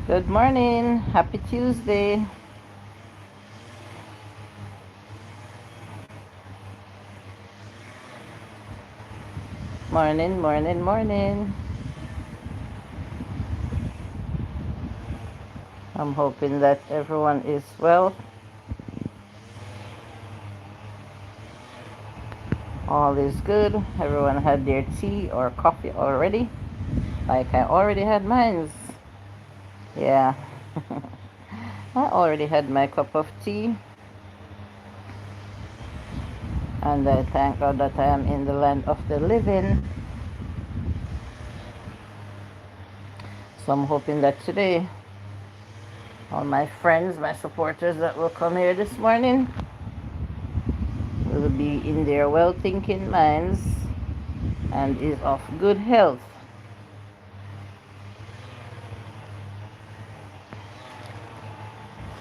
Good morning. Happy Tuesday. Morning, morning, morning. I'm hoping that everyone is well. All is good. Everyone had their tea or coffee already. Like I already had mine. Yeah. I already had my cup of tea. And I thank God that I am in the land of the living. So I'm hoping that today, all my friends, my supporters that will come here this morning will be in their well thinking minds and is of good health.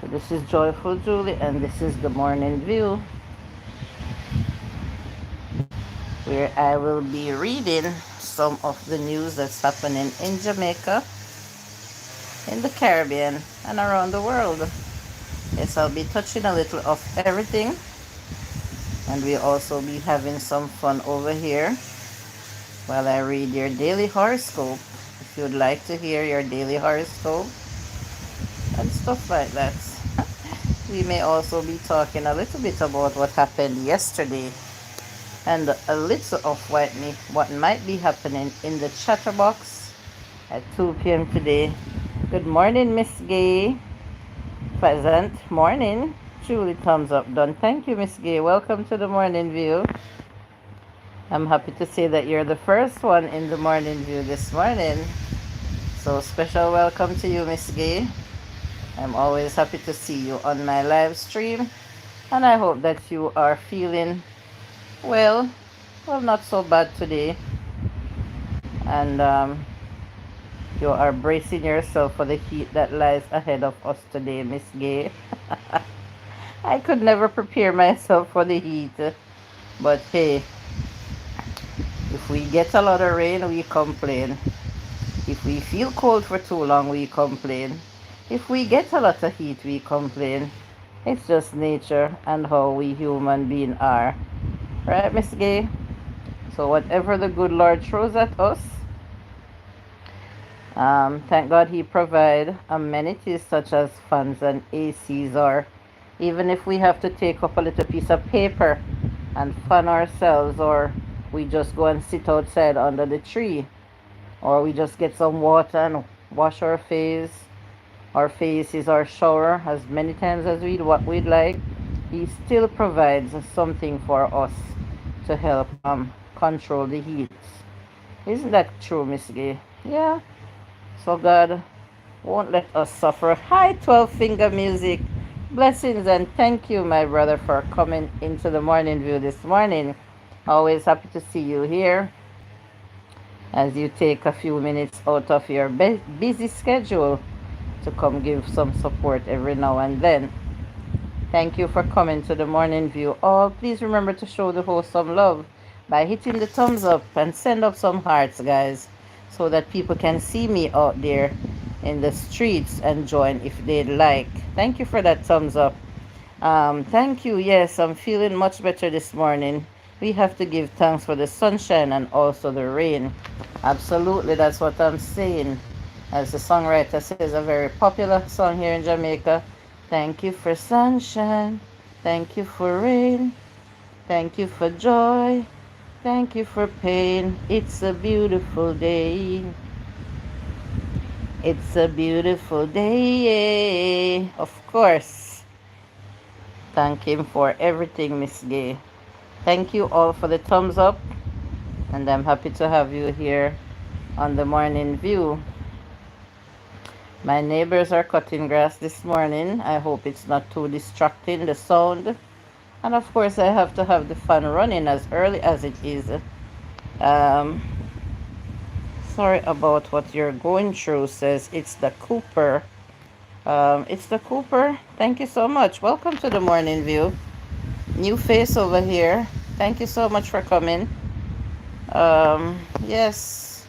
So this is Joyful Julie and this is the Morning View, where I will be reading some of the news that's happening in Jamaica, in the Caribbean, and around the world. Yes, I'll be touching a little of everything, and we'll also be having some fun over here while I read your daily horoscope. If you'd like to hear your daily horoscope and stuff like that. We may also be talking a little bit about what happened yesterday and a little of what might be happening in the chatterbox at 2 p.m. today. Good morning, Miss Gay. Pleasant morning. Julie, thumbs up done. Thank you, Miss Gay. Welcome to the Morning View. I'm happy to say that you're the first one in the Morning View this morning. So special welcome to you, Miss Gay. I'm always happy to see you on my live stream. And I hope that you are feeling well, not so bad today. And you are bracing yourself for the heat that lies ahead of us today, Miss Gay. I could never prepare myself for the heat. But hey, if we get a lot of rain, we complain. If we feel cold for too long, we complain. If we get a lot of heat, we complain. It's just nature and how we human beings are. Right, Miss Gay? So whatever the good Lord throws at us, thank God He provide amenities such as fans and ACs, or even if we have to take up a little piece of paper and fan ourselves, or we just go and sit outside under the tree, or we just get some water and wash our faces, or shower as many times as we'd like. He still provides something for us to help control the heat. Isn't that true, Miss Gay? Yeah. So God won't let us suffer. Hi, 12 finger music. Blessings and thank you, my brother, for coming into the Morning View this morning. Always happy to see you here as you take a few minutes out of your busy schedule to come give some support every now and then. Thank you for coming to the Morning View. All, please remember to show the host some love by hitting the thumbs up and send up some hearts, guys, so that people can see me out there in the streets and join if they'd like. Thank you for that thumbs up. Thank you. Yes, I'm feeling much better this morning. We have to give thanks for the sunshine and also the rain. Absolutely, that's what I'm saying. As the songwriter says, a very popular song here in Jamaica. Thank you for sunshine. Thank you for rain. Thank you for joy. Thank you for pain. It's a beautiful day. It's a beautiful day. Of course. Thank him for everything, Miss Gay. Thank you all for the thumbs up. And I'm happy to have you here on the Morning View. My neighbors are cutting grass this morning. I hope it's not too distracting, the sound. And of course, I have to have the fan running as early as it is. Um, Sorry about what you're going through, says it's the Cooper. It's the Cooper. Thank you so much. Welcome to the Morning View. New face over here. Thank you so much for coming. Yes,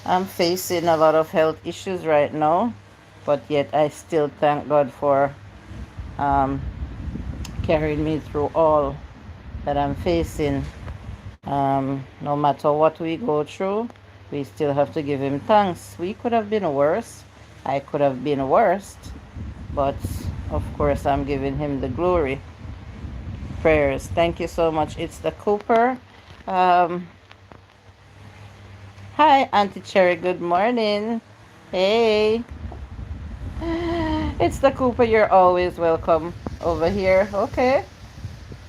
I'm facing a lot of health issues right now. but yet I still thank God for um, carrying me through all that I'm facing. No matter what we go through, we still have to give Him thanks. We could have been worse. I could have been worse, but of course, I'm giving Him the glory. Prayers. Thank you so much. It's the Cooper. Um, Hi, Auntie Cherry. Good morning. Hey, it's the Cooper. You're always welcome over here. Okay.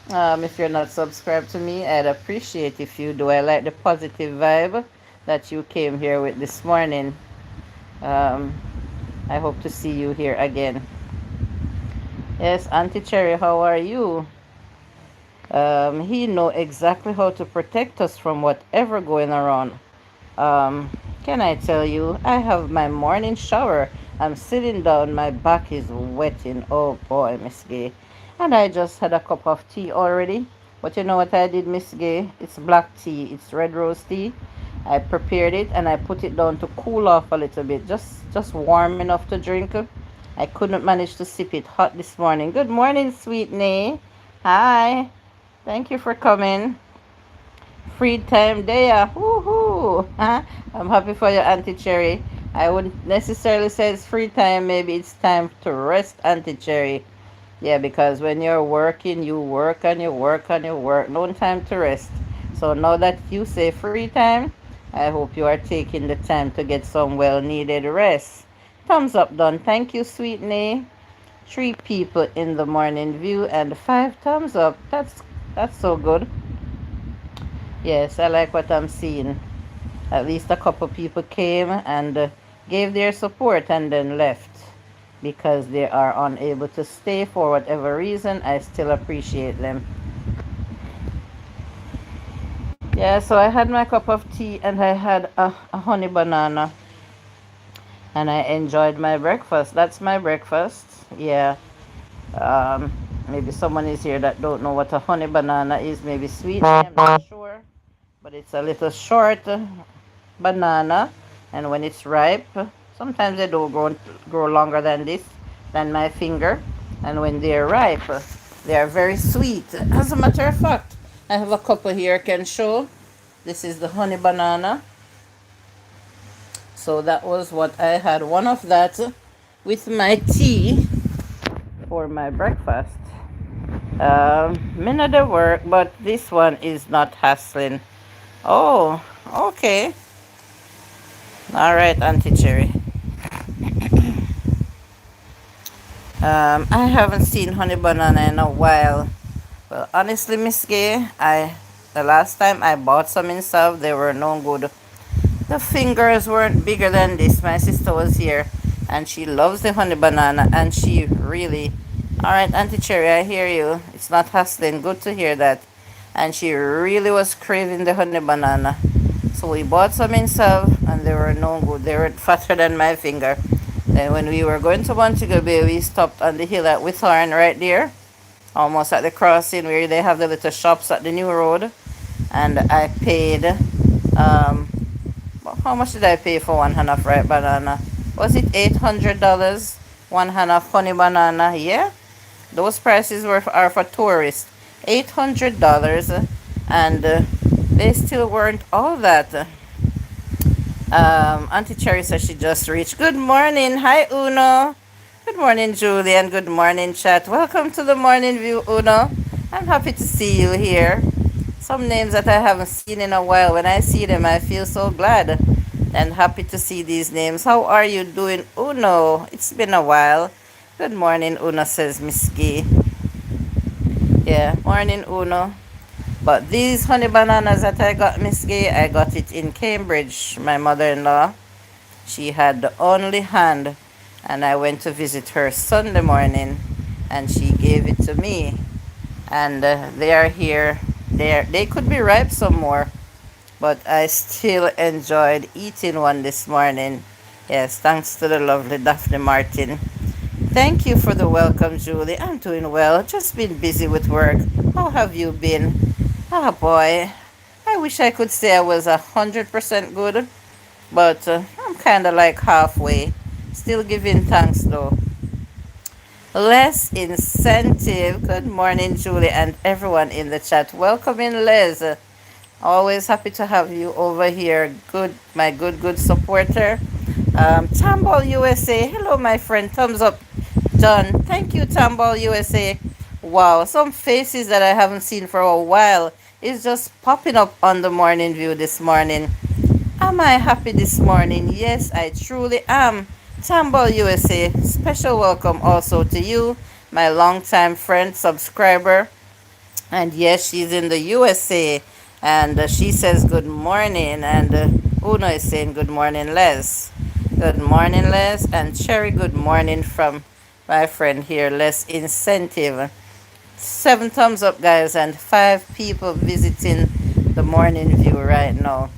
If you're not subscribed to me, I'd appreciate if you do. I like the positive vibe that you came here with this morning. Um, I hope to see you here again. Yes, Auntie Cherry, how are you? He know exactly how to protect us from whatever going around. Um, can I tell you, I have my morning shower. I'm sitting down, my back is wetting. Oh boy, Miss Gay. And I just had a cup of tea already. But you know what I did, Miss Gay? It's black tea, it's red rose tea. I prepared it and I put it down to cool off a little bit, just warm enough to drink. I couldn't manage to sip it hot this morning. Good morning, sweet Nay. Hi. Thank you for coming. Free time there. Woohoo! I'm happy for you, Auntie Cherry. I wouldn't necessarily say it's free time. Maybe it's time to rest, Auntie Cherry. Yeah, because when you're working, you work and you work and you work. No time to rest. So now that you say free time, I hope you are taking the time to get some well needed rest. Thumbs up done. Thank you, sweet Nay. 3 people in the morning view and 5 thumbs up. That's so good. Yes, I like what I'm seeing. At least a couple people came and gave their support and then left because they are unable to stay for whatever reason. I still appreciate them. Yeah, so I had my cup of tea and I had a honey banana and I enjoyed my breakfast. That's my breakfast. Yeah. Um, Maybe someone is here that don't know what a honey banana is. Maybe sweet. I'm not sure. But it's a little short banana, and when it's ripe, sometimes they do grow longer than this, than my finger, and when they're ripe, they are very sweet. As a matter of fact, I have a couple here I can show. This is the honey banana. So that was what I had, one of that with my tea for my breakfast. Minute of work, but this one is not hassling. Oh, okay. All right, Auntie Cherry. I haven't seen honey banana in a while. Well, honestly, Miss Gay, the last time I bought some in South, they were no good. The fingers weren't bigger than this. My sister was here, and she loves the honey banana, and she really. All right, Auntie Cherry, I hear you. It's not hustling. Good to hear that. And she really was craving the honey banana. So we bought some in South, and they were no good. They were fatter than my finger. Then when we were going to Montego Bay, we stopped on the hill at Withorn right there, almost at the crossing where they have the little shops at the new road. And I paid, how much did I pay for one hand of ripe banana? Was it $800? One hand of honey banana, yeah? Those prices are for tourists. $800, and they still weren't all that. Auntie Cherry says she just reached. Good morning. Hi, Uno. Good morning, Julie, and good morning, chat. Welcome to the morning view, Uno. I'm happy to see you here. Some names that I haven't seen in a while. When I see them, I feel so glad and happy to see these names. How are you doing, Uno? It's been a while. Good morning, Uno, says Miss Gay. Yeah, morning, Uno. But these honey bananas that I got, Miss Gay, I got it in Cambridge. My mother-in-law, she had the only hand, and I went to visit her Sunday morning, and she gave it to me. And they are here. They could be ripe some more, but I still enjoyed eating one this morning. Yes, thanks to the lovely Daphne Martin. Thank you for the welcome, Julie. I'm doing well. Just been busy with work. How have you been? Ah, boy. I wish I could say I was 100% good, but I'm kind of like halfway. Still giving thanks though. Less incentive. Good morning, Julie, and everyone in the chat. Welcome in, Les. Always happy to have you over here. Good, my good supporter. Tamball USA. Hello, my friend. Thumbs up, John. Thank you, Tamball USA. Wow, some faces that I haven't seen for a while is just popping up on the morning view this morning. Am I happy this morning? Yes, I truly am. Tamball USA, special welcome also to you, my longtime friend, subscriber. And yes, she's in the USA. And she says good morning. And Uno is saying good morning, Les. Good morning, Les. And Cherry, good morning from my friend here, Les Incentive. 7 thumbs up, guys, and 5 people visiting the morning view right now.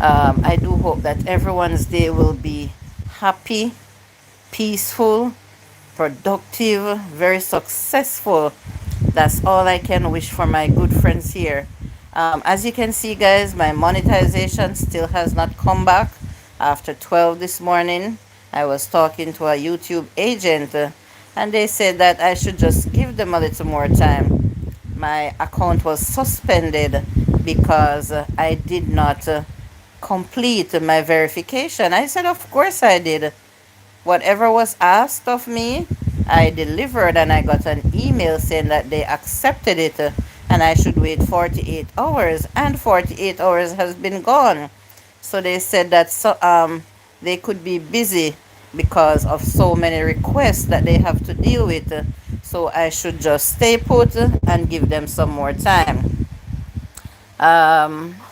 I do hope that everyone's day will be happy, peaceful, productive, very successful. That's all I can wish for my good friends here. As you can see, guys, my monetization still has not come back after 12 this morning. I was talking to a YouTube agent and they said that I should just give them a little more time. My account was suspended because I did not complete my verification. I said, of course I did. Whatever was asked of me, I delivered, and I got an email saying that they accepted it and I should wait 48 hours, and 48 hours has been gone. So they said that they could be busy because of so many requests that they have to deal with. So I should just stay put and give them some more time.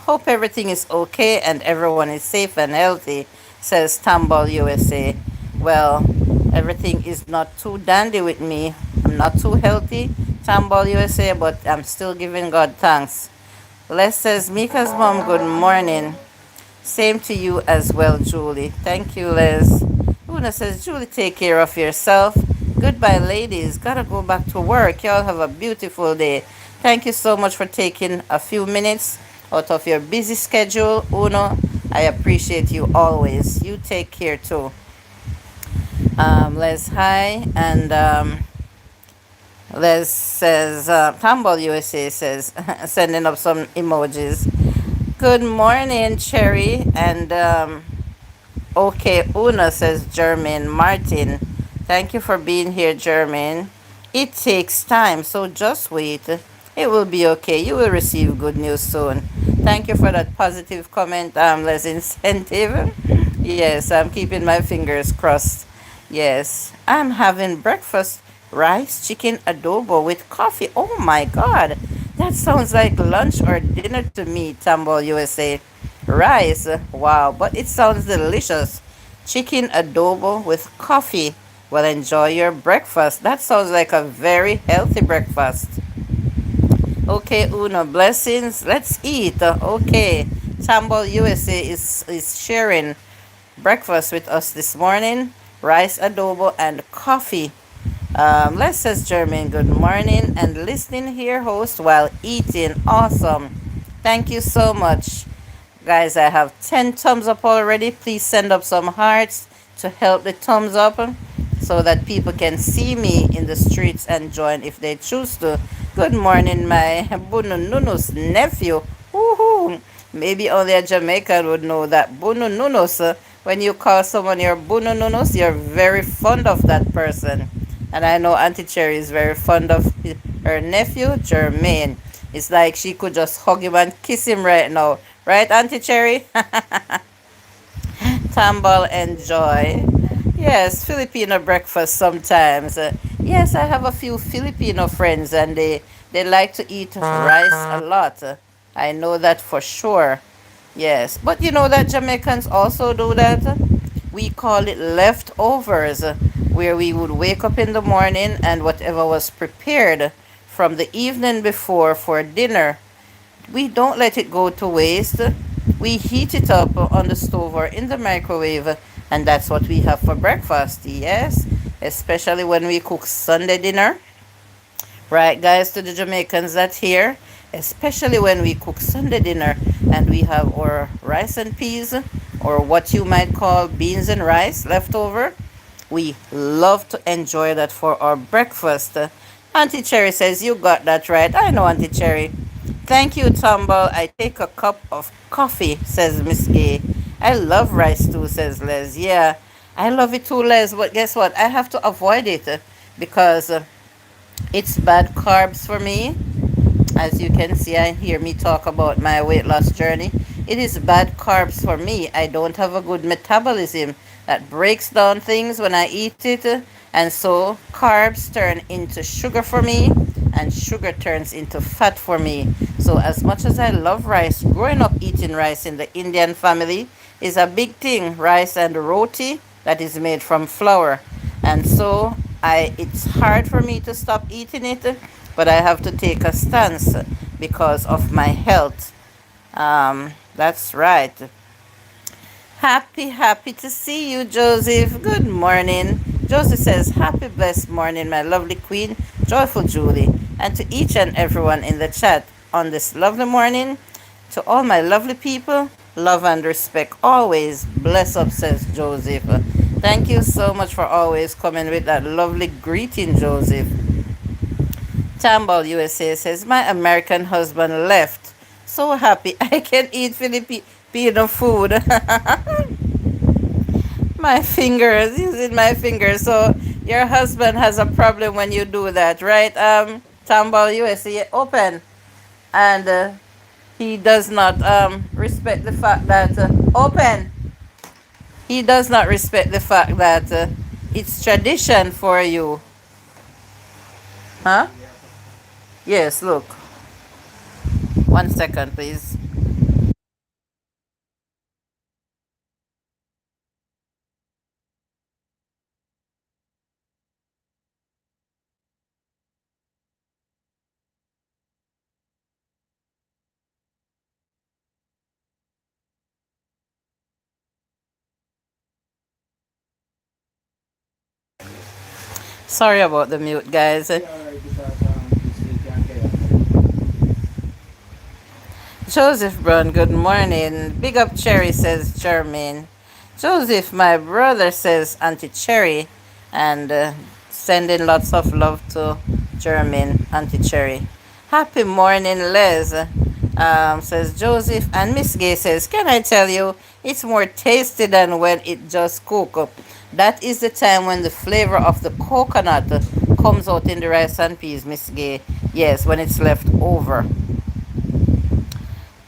Hope everything is okay and everyone is safe and healthy, says Tamball USA. Well, everything is not too dandy with me. I'm not too healthy, Tamball USA, but I'm still giving God thanks. Les says, Mika's mom, good morning. Same to you as well, Julie. Thank you, Les. Una says, Julie, take care of yourself. Goodbye, ladies. Gotta go back to work. Y'all have a beautiful day. Thank you so much for taking a few minutes out of your busy schedule, Uno. I appreciate you always. You take care too. Les, hi. And Les says, Tamball USA says, sending up some emojis. Good morning, Cherry. And okay, Una says, Jermaine Martin. Thank you for being here, Jermaine. It takes time, so just wait. It will be okay. You will receive good news soon. Thank you for that positive comment, Les Incentive. Yes, I'm keeping my fingers crossed. Yes, I'm having breakfast, rice, chicken, adobo with coffee. Oh my God, that sounds like lunch or dinner to me, Tamball USA. Rice, wow, but it sounds delicious. Chicken adobo with coffee. Well, enjoy your breakfast. That sounds like a very healthy breakfast. Okay, Uno, blessings. Let's eat. Okay, Tamball USA is sharing breakfast with us this morning. Rice adobo and coffee. Les says, Jermaine, good morning and listening here, host, while eating. Awesome. Thank you so much. Guys, I have 10 thumbs up already. Please send up some hearts to help the thumbs up so that people can see me in the streets and join if they choose to. Good morning, my Bunununus nephew. Woohoo! Maybe only a Jamaican would know that. Bunununus. When you call someone your Bunununus, you're very fond of that person. And I know Auntie Cherry is very fond of her nephew, Jermaine. It's like she could just hug him and kiss him right now. Right, Auntie Cherry? Tamball, enjoy. Yes, Filipino breakfast sometimes. Yes, I have a few Filipino friends and they like to eat rice a lot. I know that for sure. Yes, but you know that Jamaicans also do that? We call it leftovers, where we would wake up in the morning and whatever was prepared from the evening before for dinner, we don't let it go to waste. We heat it up on the stove or in the microwave, and that's what we have for breakfast. Yes, especially when we cook Sunday dinner. Right, guys, to the Jamaicans that here, especially when we cook Sunday dinner and we have our rice and peas, or what you might call beans and rice left over. We love to enjoy that for our breakfast. Auntie Cherry says, you got that right. I know, Auntie Cherry. Thank you, Tumble. I take a cup of coffee, says Miss Gay. I love rice too, says Les. Yeah, I love it too, Les. But guess what? I have to avoid it because it's bad carbs for me. As you can see and hear me talk about my weight loss journey, it is bad carbs for me. I don't have a good metabolism that breaks down things when I eat it, and so carbs turn into sugar for me, and sugar turns into fat for me. So, as much as I love rice, growing up eating rice in the Indian family is a big thing. Rice and roti that is made from flour, and so it's hard for me to stop eating it, but I have to take a stance because of my health. That's right. Happy to see you, Joseph. Good morning. Joseph says, happy blessed morning, my lovely queen, joyful Julie, and to each and everyone in the chat on this lovely morning. To all my lovely people, love and respect always. Bless up, says Joseph. Thank you so much for always coming with that lovely greeting, Joseph. Tambal USA says, my American husband left. So happy I can eat Filipino food. My fingers, using my fingers. So your husband has a problem when you do that, right? Tambal USA, open. And he does not respect the fact that, open. He does not respect the fact that it's tradition for you. Huh? Yes, look. 1 second, please. Sorry about the mute, guys. Joseph Brown, good morning. Big up Cherry, says Jermaine. Joseph, my brother, says Auntie Cherry. And sending lots of love to Jermaine, Auntie Cherry. Happy morning, Les, says Joseph. And Miss Gay says, can I tell you, it's more tasty than when it just cook. That is the time when the flavor of the coconut comes out in the rice and peas, Miss Gay. Yes, when it's left over.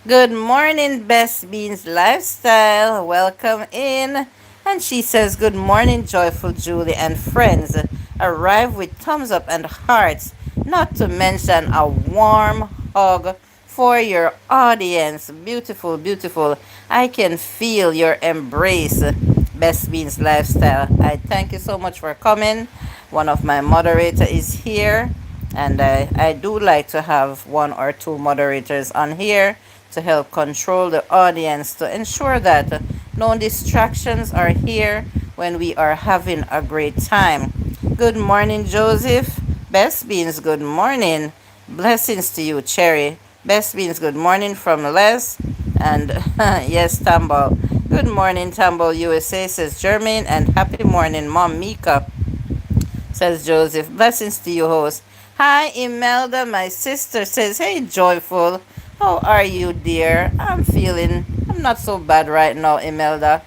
Good morning, Best Beans Lifestyle. Welcome in. And she says, good morning, Joyful Julie and friends. Arrive with thumbs up and hearts, not to mention a warm hug for your audience. Beautiful, beautiful. I can feel your embrace, Best Beans Lifestyle. I thank you so much for coming. One of my moderators is here, and I do like to have one or two moderators on here to help control the audience to ensure that no distractions are here when we are having a great time. Good morning, Joseph. Best Beans, good morning. Blessings to you, Cherry. Best Beans, good morning from Les. And yes, Tambal. Good morning, Tambal USA, says Jermaine. And happy morning, Mom Mika, says Joseph. Blessings to you, host. Hi, Imelda, my sister, says, hey, Joyful. How are you, dear? I'm not so bad right now, Imelda.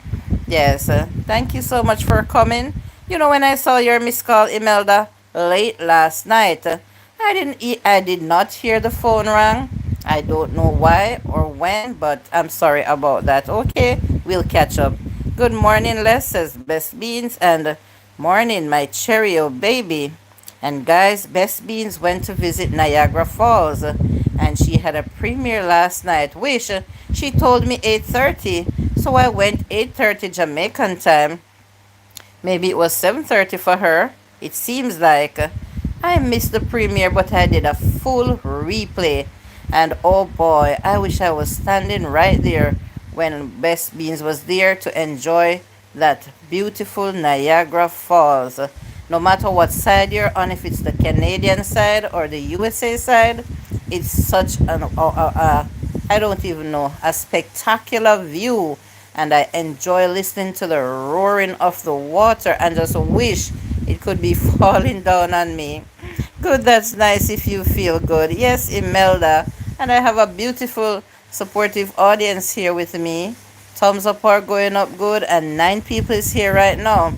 Yes, thank you so much for coming. You know, when I saw your missed call, Imelda, late last night, I did not hear the phone ring. I don't know why or when, but I'm sorry about that. Okay, we'll catch up. Good morning, Les, says Best Beans, and morning, my Cheerio baby. And guys, Best Beans went to visit Niagara Falls, and she had a premiere last night, which she told me 8:30, so I went 8:30 Jamaican time. Maybe it was 7:30 for her. It seems like I missed the premiere, but I did a full replay. And oh boy, I wish I was standing right there when Best Beans was there to enjoy that beautiful Niagara Falls. No matter what side you're on, if it's the Canadian side or the USA side, it's such an, I don't even know, a spectacular view and I enjoy listening to the roaring of the water and just wish it could be falling down on me. Good, that's nice if you feel good. Yes, Imelda. And I have a beautiful, supportive audience here with me. Thumbs up are going up good, and 9 people is here right now.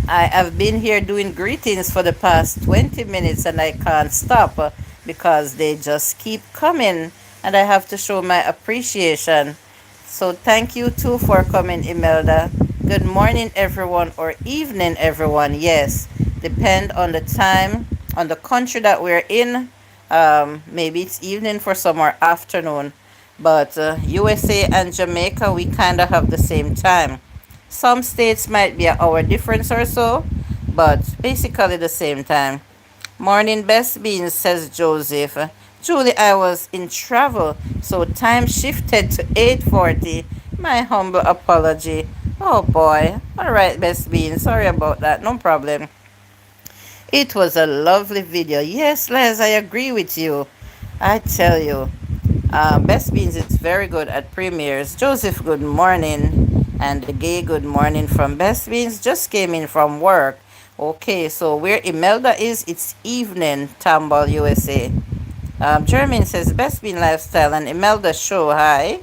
I have been here doing greetings for the past 20 minutes and I can't stop because they just keep coming and I have to show my appreciation. So thank you too for coming, Imelda. Good morning, everyone, or evening, everyone. Yes, depend on the time, on the country that we're in. Maybe it's evening for some or afternoon. But USA and Jamaica, we kind of have the same time. Some states might be an hour difference or so, but basically the same time. Morning best beans, says Joseph. Julie, I was in travel, so time shifted to 8:40. My humble apology. Oh boy. All right, best beans. Sorry about that. No problem. It was a lovely video. Yes, Les, I agree with you. I tell you. Best Beans, it's very good at premieres. Joseph, good morning. And the gay, good morning from Best Beans. Just came in from work. Okay, so where Imelda is, it's evening, Tambal, USA. Jermaine says, Best Bean Lifestyle and Imelda show. Hi.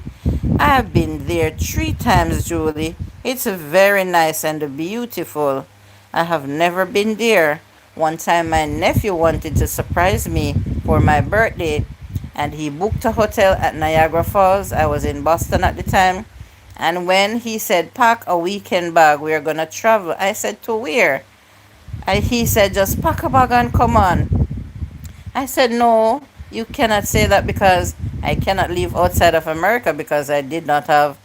I've been there 3 times, Julie. It's very nice and beautiful. I have never been there. One time my nephew wanted to surprise me for my birthday and he booked a hotel at Niagara Falls. I was in Boston at the time. And when he said, pack a weekend bag, we're going to travel, I said, to where? He said, just pack a bag and come on. I said, no, you cannot say that because I cannot live outside of America because I did not have,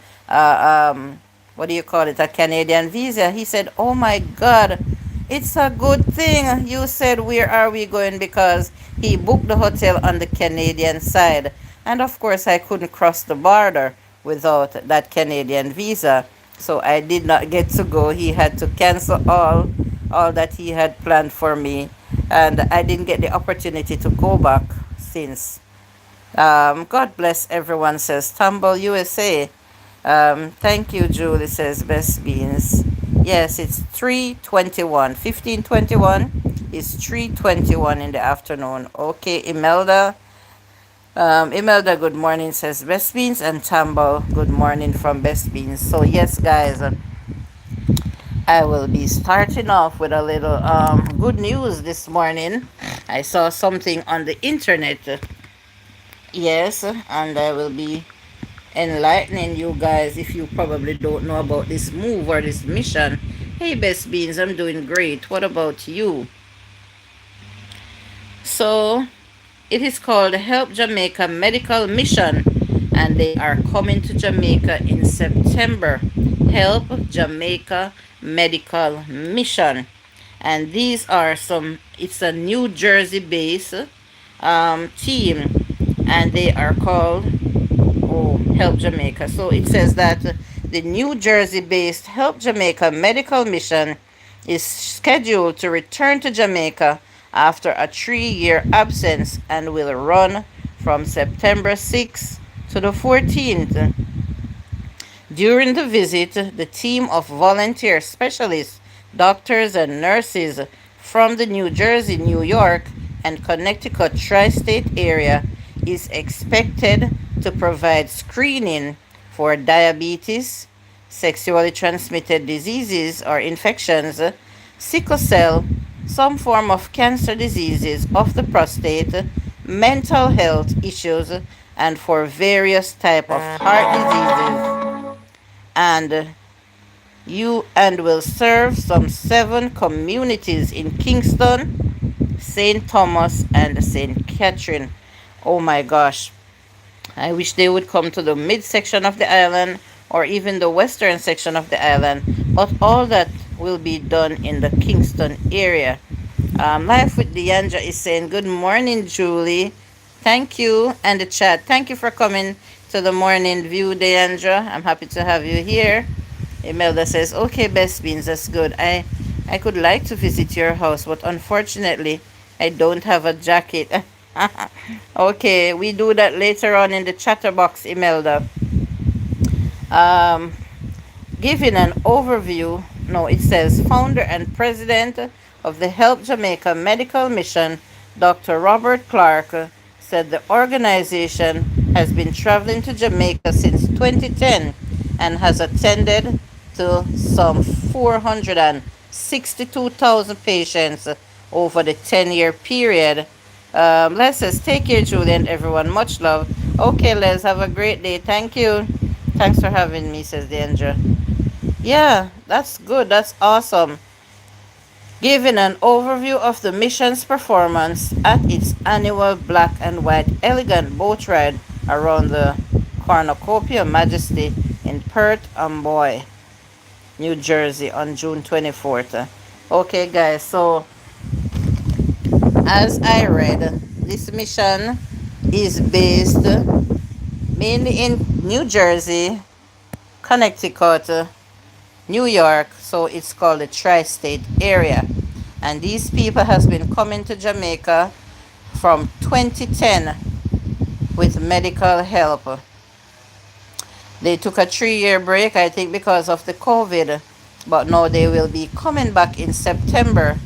what do you call it, a Canadian visa. He said, oh my God, it's a good thing you said, where are we going? Because he booked the hotel on the Canadian side. And of course, I couldn't cross the border without that Canadian visa. So I did not get to go. He had to cancel all that he had planned for me. And I didn't get the opportunity to go back since. God bless everyone, says Tumble USA. Thank you, Julie, says Best Beans. Yes, it's 3:21. 15:21 is 3:21 in the afternoon. Okay, Imelda. Imelda, good morning, says Best Beans. And Tumble, good morning from Best Beans. So, yes, guys, I will be starting off with a little good news this morning. I saw something on the internet. Yes, and I will be enlightening you guys if you probably don't know about this move or this mission. Hey, Best Beans, I'm doing great. What about you? So, it is called Help Jamaica Medical Mission, and they are coming to Jamaica in September. Help Jamaica Medical Mission. And these are it's a New Jersey based team, and they are called Help Jamaica. So it says that the New Jersey based Help Jamaica Medical Mission is scheduled to return to Jamaica after a 3-year absence and will run from September 6th to the 14th. During the visit, the team of volunteer specialists, doctors, and nurses from the New Jersey, New York, and Connecticut tri-state area is expected to provide screening for diabetes, sexually transmitted diseases or infections, sickle cell, some form of cancer diseases of the prostate, mental health issues, and for various type of heart diseases. And will serve some 7 communities in Kingston, St. Thomas, and St. Catherine. Oh my gosh. I wish they would come to the midsection of the island or even the western section of the island, but all that will be done in the Kingston area. Life with Deandra is saying, good morning, Julie. Thank you. And the chat, thank you for coming to the morning view, Deandra. I'm happy to have you here. Imelda says, okay, Best Beans, that's good. I could like to visit your house, but unfortunately, I don't have a jacket. Okay, we do that later on in the chatterbox, Imelda. Um, Giving an overview, no, it says founder and president of the Help Jamaica Medical Mission, Dr. Robert Clark, said the organization has been traveling to Jamaica since 2010 and has attended to some 462,000 patients over the 10-year period. Les says, take care, Julie, and everyone. Much love. Okay, Les, have a great day. Thank you. Thanks for having me, says Deandra. Yeah, that's good. That's awesome. Giving an overview of the mission's performance at its annual Black and White Elegant Boat Ride around the Cornucopia Majesty in Perth Amboy, New Jersey on June 24th. Okay, guys, so as I read, this mission is based mainly in New Jersey, Connecticut, New York, so it's called the tri-state area. And these people has been coming to Jamaica from 2010 with medical help. They took a 3-year break, I think because of the COVID, but now they will be coming back in September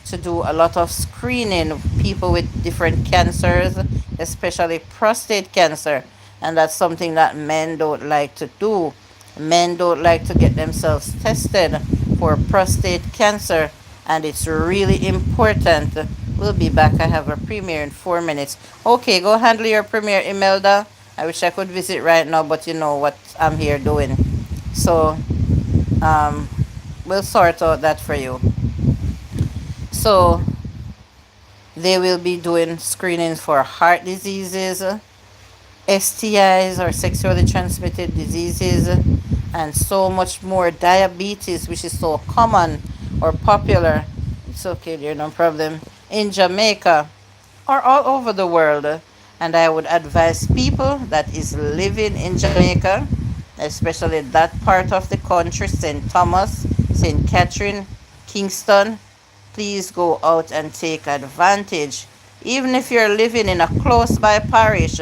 to do a lot of screening of people with different cancers, especially prostate cancer. And that's something that men don't like to do. Men don't like to get themselves tested for prostate cancer, and it's really important. We'll be back. I have a premiere in 4 minutes. Okay, go handle your premiere, Imelda. I wish I could visit right now, but you know what I'm here doing. So, um, we'll sort out that for you. So, they will be doing screenings for heart diseases, STIs or sexually transmitted diseases, and so much more. Diabetes, which is so common or popular. It's okay, dear, no problem. In Jamaica or all over the world. And I would advise people that is living in Jamaica, especially that part of the country, St. Thomas, St. Catherine, Kingston, please go out and take advantage. Even if you're living in a close by parish,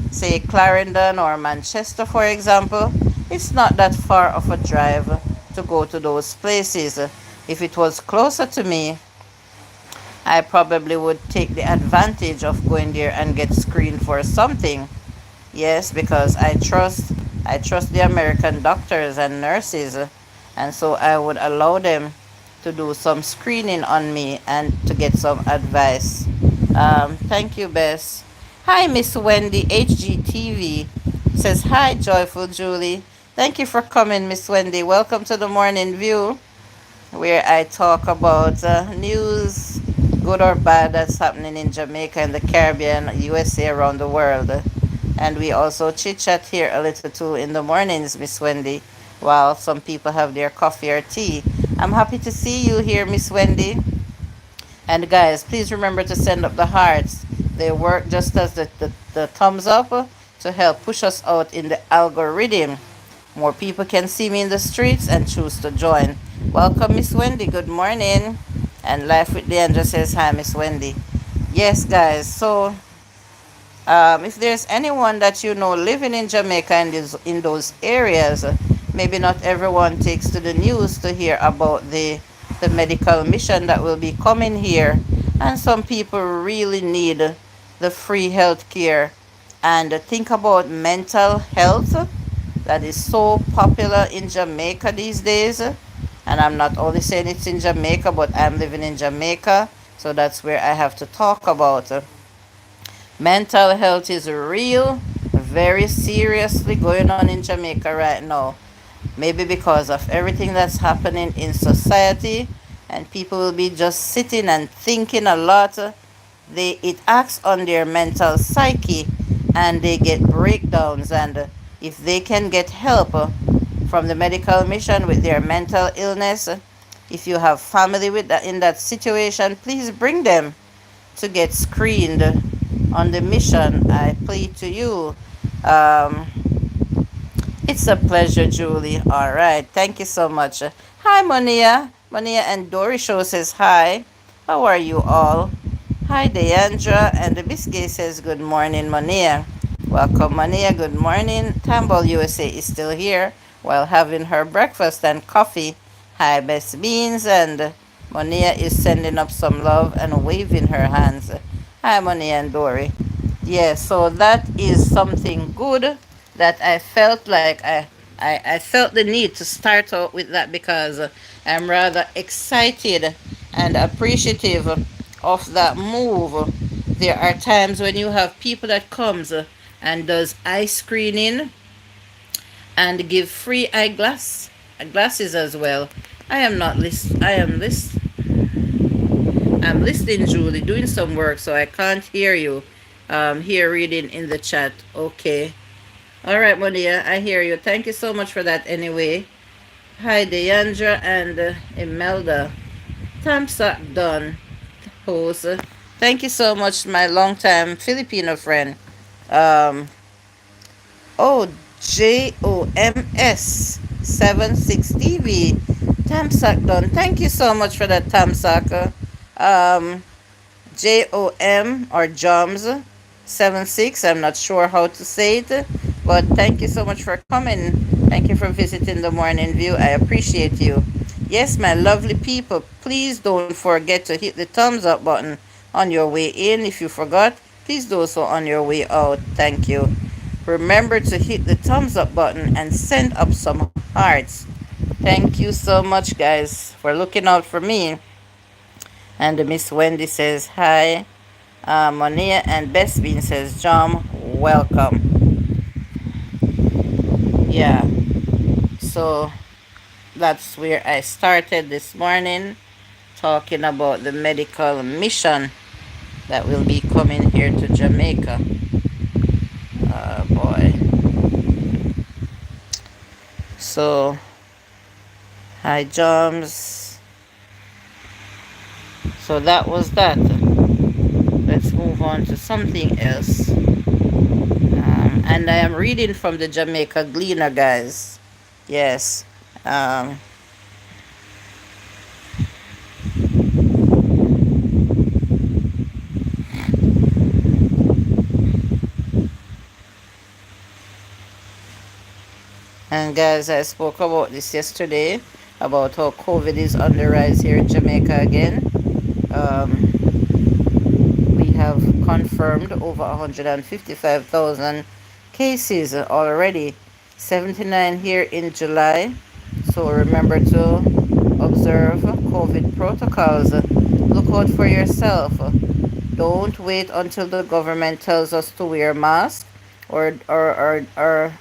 say Clarendon or Manchester, for example, it's not that far of a drive to go to those places. If it was closer to me, I probably would take the advantage of going there and get screened for something. Yes, because I trust the American doctors and nurses, and so I would allow them to do some screening on me and to get some advice. Thank you, Bess. Hi, Miss Wendy HGTV says hi, Joyful Julie. Thank you for coming, Miss Wendy. Welcome to the Morning View, where I talk about news, good or bad, that's happening in Jamaica and the Caribbean, USA, around the world. And we also chit chat here a little too in the mornings, Miss Wendy, while some people have their coffee or tea. I'm happy to see you here, Miss Wendy. And guys, please remember to send up the hearts. They work just as the thumbs up to help push us out in the algorithm. More people can see me in the streets and choose to join. Welcome, Miss Wendy. Good morning. And Life with Leandra says hi, Miss Wendy. Yes, guys. So, if there's anyone that you know living in Jamaica and is in those areas, maybe not everyone takes to the news to hear about the medical mission that will be coming here. And some people really need the free health care. And think about mental health that is so popular in Jamaica these days. And I'm not only saying it's in Jamaica, but I'm living in Jamaica. So that's where I have to talk about. Mental health is real, very seriously going on in Jamaica right now. Maybe because of everything that's happening in society, and people will be just sitting and thinking a lot. It acts on their mental psyche, and they get breakdowns. And if they can get help from the medical mission with their mental illness, if you have family with that in that situation, please bring them to get screened on the mission. I plead to you. Um, it's a pleasure, Julie. All right. Thank you so much. Hi, Monia. Monia and Dory Show says hi. How are you all? Hi, Deandra. And the Biscay says good morning, Monia. Welcome, Mania. Good morning. Tambol USA is still here while having her breakfast and coffee. Hi, Best Beans. And Monia is sending up some love and waving her hands. Hi, Monia and Dory. Yeah, so that is something good that I felt like I felt the need to start out with that because I'm rather excited and appreciative of that move. There are times when you have people that comes and does eye screening and give free glasses as well. I am not list. I am list. I'm listening, Julie, doing some work, so I can't hear you. Here reading in the chat. Okay. All right, Monia, I hear you. Thank you so much for that. Anyway, hi, Deandra and Imelda. Tamsak Don, host. Thank you so much, my longtime Filipino friend. Um, Oh, JOMS 76 TV. Tamsak done. Thank you so much for that, Tamsak. Um, JOM or JOMS 76. I'm not sure how to say it, but thank you so much for coming. Thank you for visiting the Morning View. I appreciate you. Yes, my lovely people, please don't forget to hit the thumbs up button on your way in. If you forgot, please do so on your way out. Thank you. Remember to hit the thumbs up button and send up some hearts. Thank you so much, guys, for looking out for me. And Miss Wendy says hi. Monia and Best Bean says, John, welcome. Yeah, so that's where I started this morning, talking about the medical mission that will be coming here to Jamaica. Boy. So, hi, Joms. So that was that. Let's move on to something else. And I am reading from the Jamaica Gleaner, guys. Yes. Um, and guys, I spoke about this yesterday about how COVID is on the rise here in Jamaica again. Um, we have confirmed over 155,000 cases already, 79 here in July. So remember to observe COVID protocols. Look out for yourself. Don't wait until the government tells us to wear masks or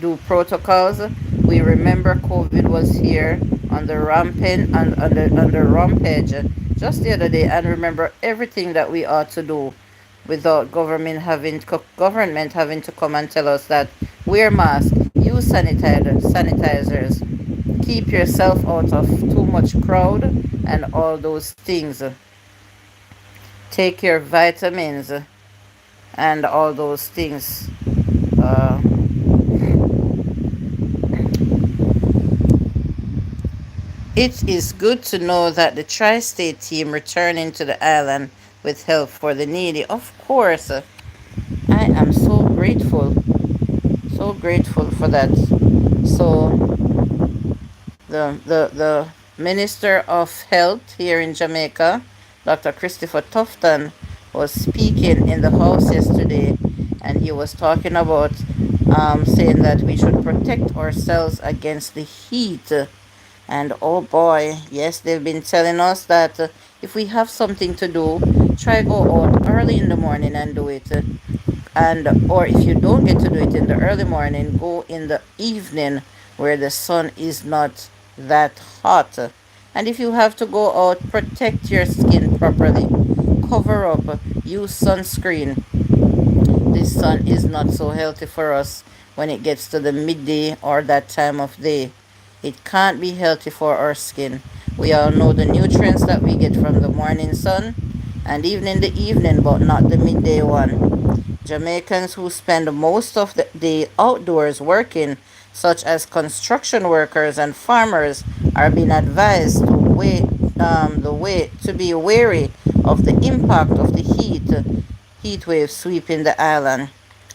do protocols. We remember COVID was here on the rampant and on the rampage just the other day, and remember everything that we ought to do without government having to come and tell us that wear masks, use sanitizers, keep yourself out of too much crowd and all those things. Take your vitamins and all those things. Uh, It is good to know that the tri state team returning to the island with help for the needy. Of course, I am so grateful for that. So, the Minister of Health here in Jamaica, Dr. Christopher Tufton, was speaking in the House yesterday, and he was talking about saying that we should protect ourselves against the heat. And oh boy, yes, they've been telling us that if we have something to do, try go out early in the morning and do it. And or if you don't get to do it in the early morning, go in the evening where the sun is not that hot. And if you have to go out, protect your skin properly. Cover up, use sunscreen. This sun is not so healthy for us when it gets to the midday or that time of day. It can't be healthy for our skin. We all know the nutrients that we get from the morning sun and even in the evening, but not the midday one. Jamaicans who spend most of the day outdoors working, such as construction workers and farmers, are being advised to to be wary of the impact of the heat wave sweeping the island.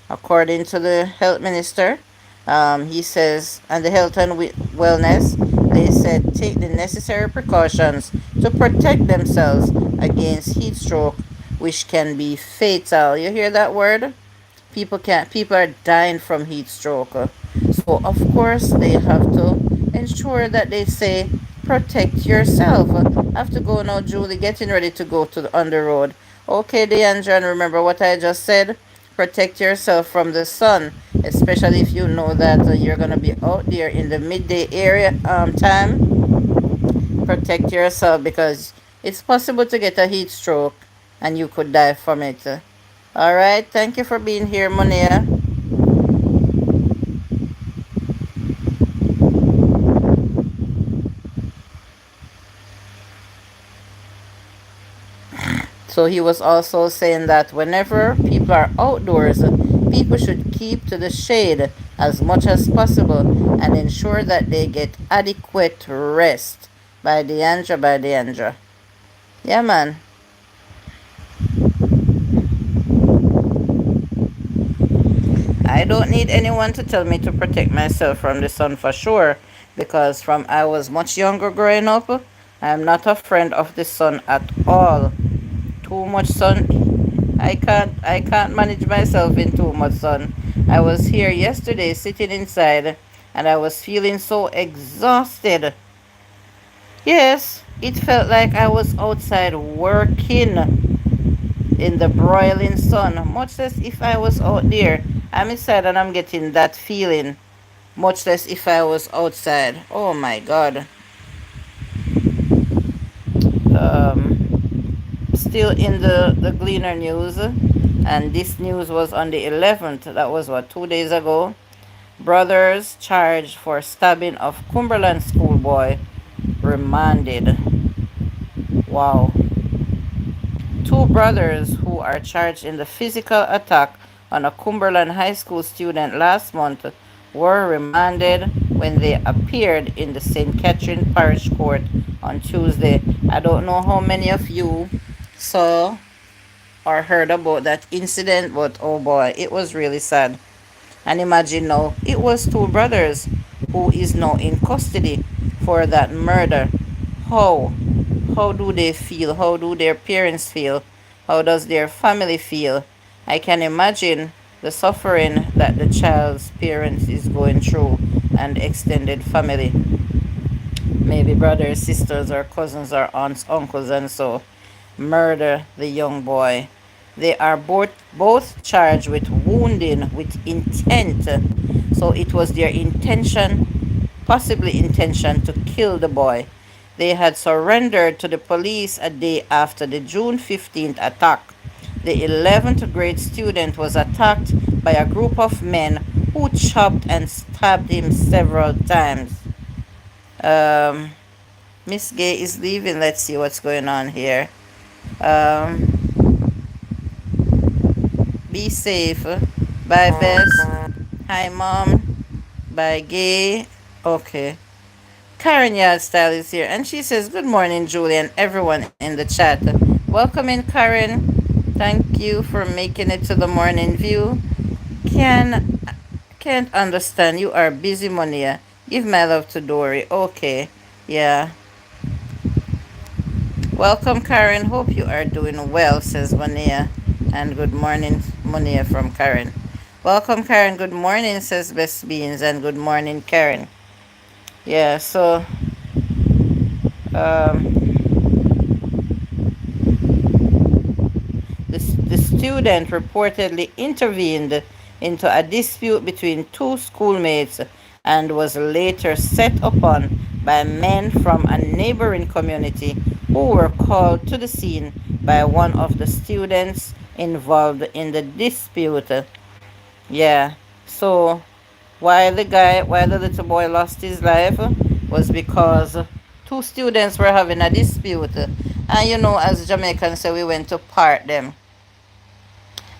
According to the health minister, he says, and the health and wellness, they said take the necessary precautions to protect themselves against heat stroke, which can be fatal. You hear that word? People are dying from heat stroke. So of course they have to ensure that they say protect yourself. I have to go now, Julie, getting ready to go to on the road. Okay, Deandra, and remember what I just said? Protect yourself from the sun, especially if you know that you're gonna be out there in the midday area time. Protect yourself because it's possible to get a heat stroke and you could die from it. All right, thank you for being here, Monia. So he was also saying that whenever people are outdoors, people should keep to the shade as much as possible and ensure that they get adequate rest. By Deandra. Yeah, man. I don't need anyone to tell me to protect myself from the sun for sure, because from I was much younger growing up, I'm not a friend of the sun at all. Too much sun, I can't manage myself in too much sun. I was here yesterday sitting inside and I was feeling so exhausted. Yes, it felt like I was outside working in the broiling sun, much less if I was out there. I'm inside and I'm getting that feeling, much less if I was outside. Oh my god. Still in the Gleaner news, and this news was on the 11th. That was what, 2 days ago. Brothers charged for stabbing of Cumberland schoolboy remanded. Wow. Two brothers who are charged in the physical attack on a Cumberland High School student last month were remanded when they appeared in the St. Catherine Parish Court on Tuesday. I don't know how many of you saw or heard about that incident, but oh boy, it was really sad. And imagine now, it was two brothers who is now in custody for that murder. How? How do they feel? How do their parents feel? How does their family feel? I can imagine the suffering that the child's parents is going through and extended family. Maybe brothers, sisters, or cousins, or aunts, uncles, and so murder the young boy. They are both charged with wounding with intent. So it was their intention, possibly intention, to kill the boy. They had surrendered to the police a day after the June 15th attack. The 11th grade student was attacked by a group of men who chopped and stabbed him several times. Um, Miss Gay is leaving. Let's see what's going on here. Um, be safe. Bye, Bess. Hi, Mom. Bye, Gay. Okay. Karen Yardstyle is here, and she says, "Good morning, Julie, and everyone in the chat. Welcome in, Karen. Thank you for making it to the morning view. Can can't understand. You are busy, Monia. Give my love to Dory. Okay, yeah. Welcome, Karen. Hope you are doing well," says Monia. And good morning, Monia from Karen. Welcome, Karen. Good morning, says Best Beans, and good morning, Karen. Yeah, so um, the student reportedly intervened into a dispute between two schoolmates and was later set upon by men from a neighboring community who were called to the scene by one of the students involved in the dispute. Yeah, so why the little boy lost his life was because two students were having a dispute. And you know, as Jamaicans say, we went to part them.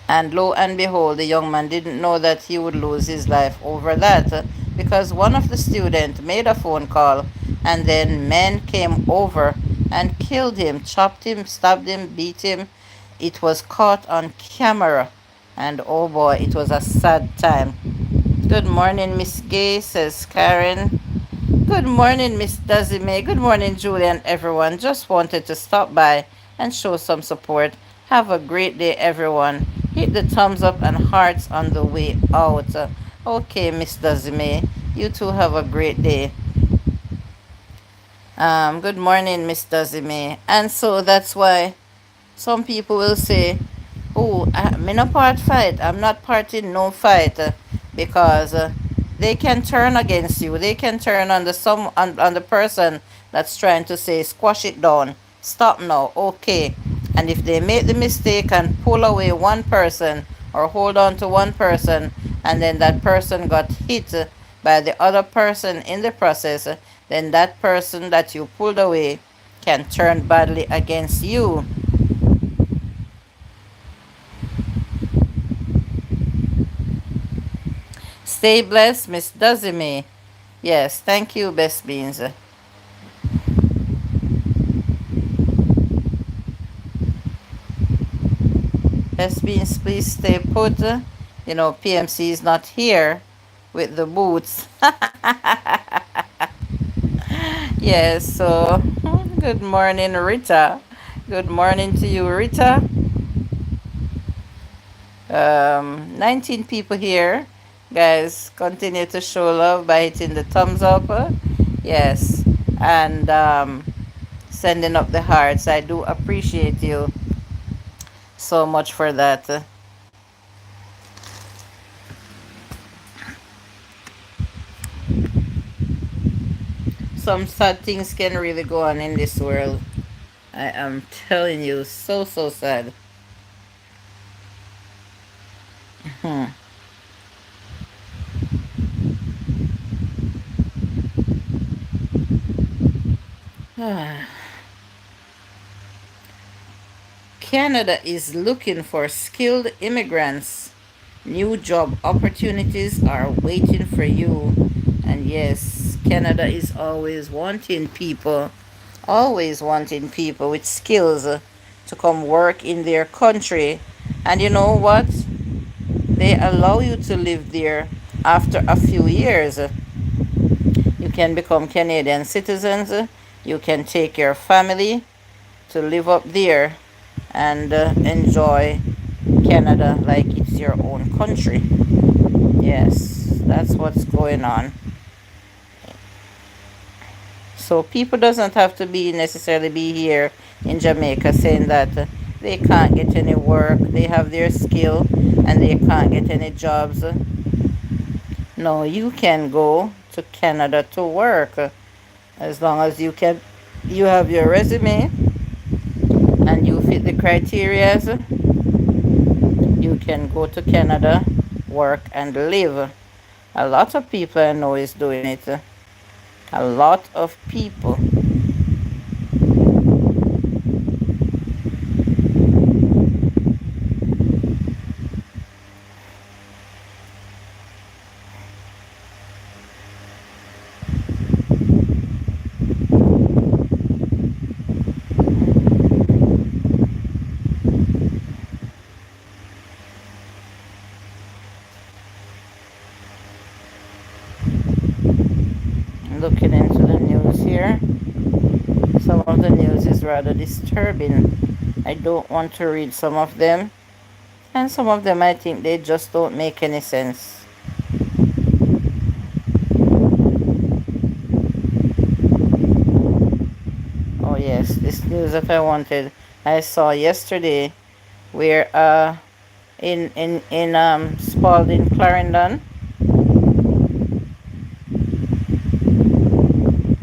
And lo and behold, the young man didn't know that he would lose his life over that, because one of the students made a phone call and then men came over and killed him, chopped him, stabbed him, beat him. It was caught on camera. And oh boy, it was a sad time. Good morning, Miss Gay, says Karen. Good morning, Miss Dazime. Good morning, Julie and everyone. Just wanted to stop by and show some support. Have a great day, everyone. Hit the thumbs up and hearts on the way out. Okay, Miss Dazime. You too have a great day. Good morning, Miss Dazime. And so that's why some people will say, "Oh, I'm in a part fight. I'm not part in no fight," because they can turn against you. They can turn on the person that's trying to say, "Squash it down. Stop now." Okay, and if they make the mistake and pull away one person or hold on to one person, and then that person got hit by the other person in the process, then that person that you pulled away can turn badly against you. Stay blessed, Miss Dazime. Yes, thank you, Best Beans. Best Beans, please stay put. You know, PMC is not here with the boots. Yes, so good morning, Rita. Good morning to you, Rita. 19 people here. Guys, continue to show love by hitting the thumbs up. Yes, and sending up the hearts. I do appreciate you so much for that. Some sad things can really go on in this world. I am telling you, so, so sad. Hmm. Canada is looking for skilled immigrants. New job opportunities are waiting for you. And yes, Canada is always wanting people with skills to come work in their country. And you know what? They allow you to live there after a few years. You can become Canadian citizens. You can take your family to live up there and enjoy Canada like it's your own country. Yes, that's what's going on. So people doesn't have to be necessarily be here in Jamaica saying that they can't get any work, they have their skill and they can't get any jobs. No, you can go to Canada to work as long as you have your resume and you fit the criteria. You can go to Canada, work and live. A lot of people I know is doing it. A lot of people. Looking into the news here. Some of the news is rather disturbing. I don't want to read some of them. And some of them I think they just don't make any sense. Oh yes, this news that I wanted. I saw yesterday where in Spalding, Clarendon.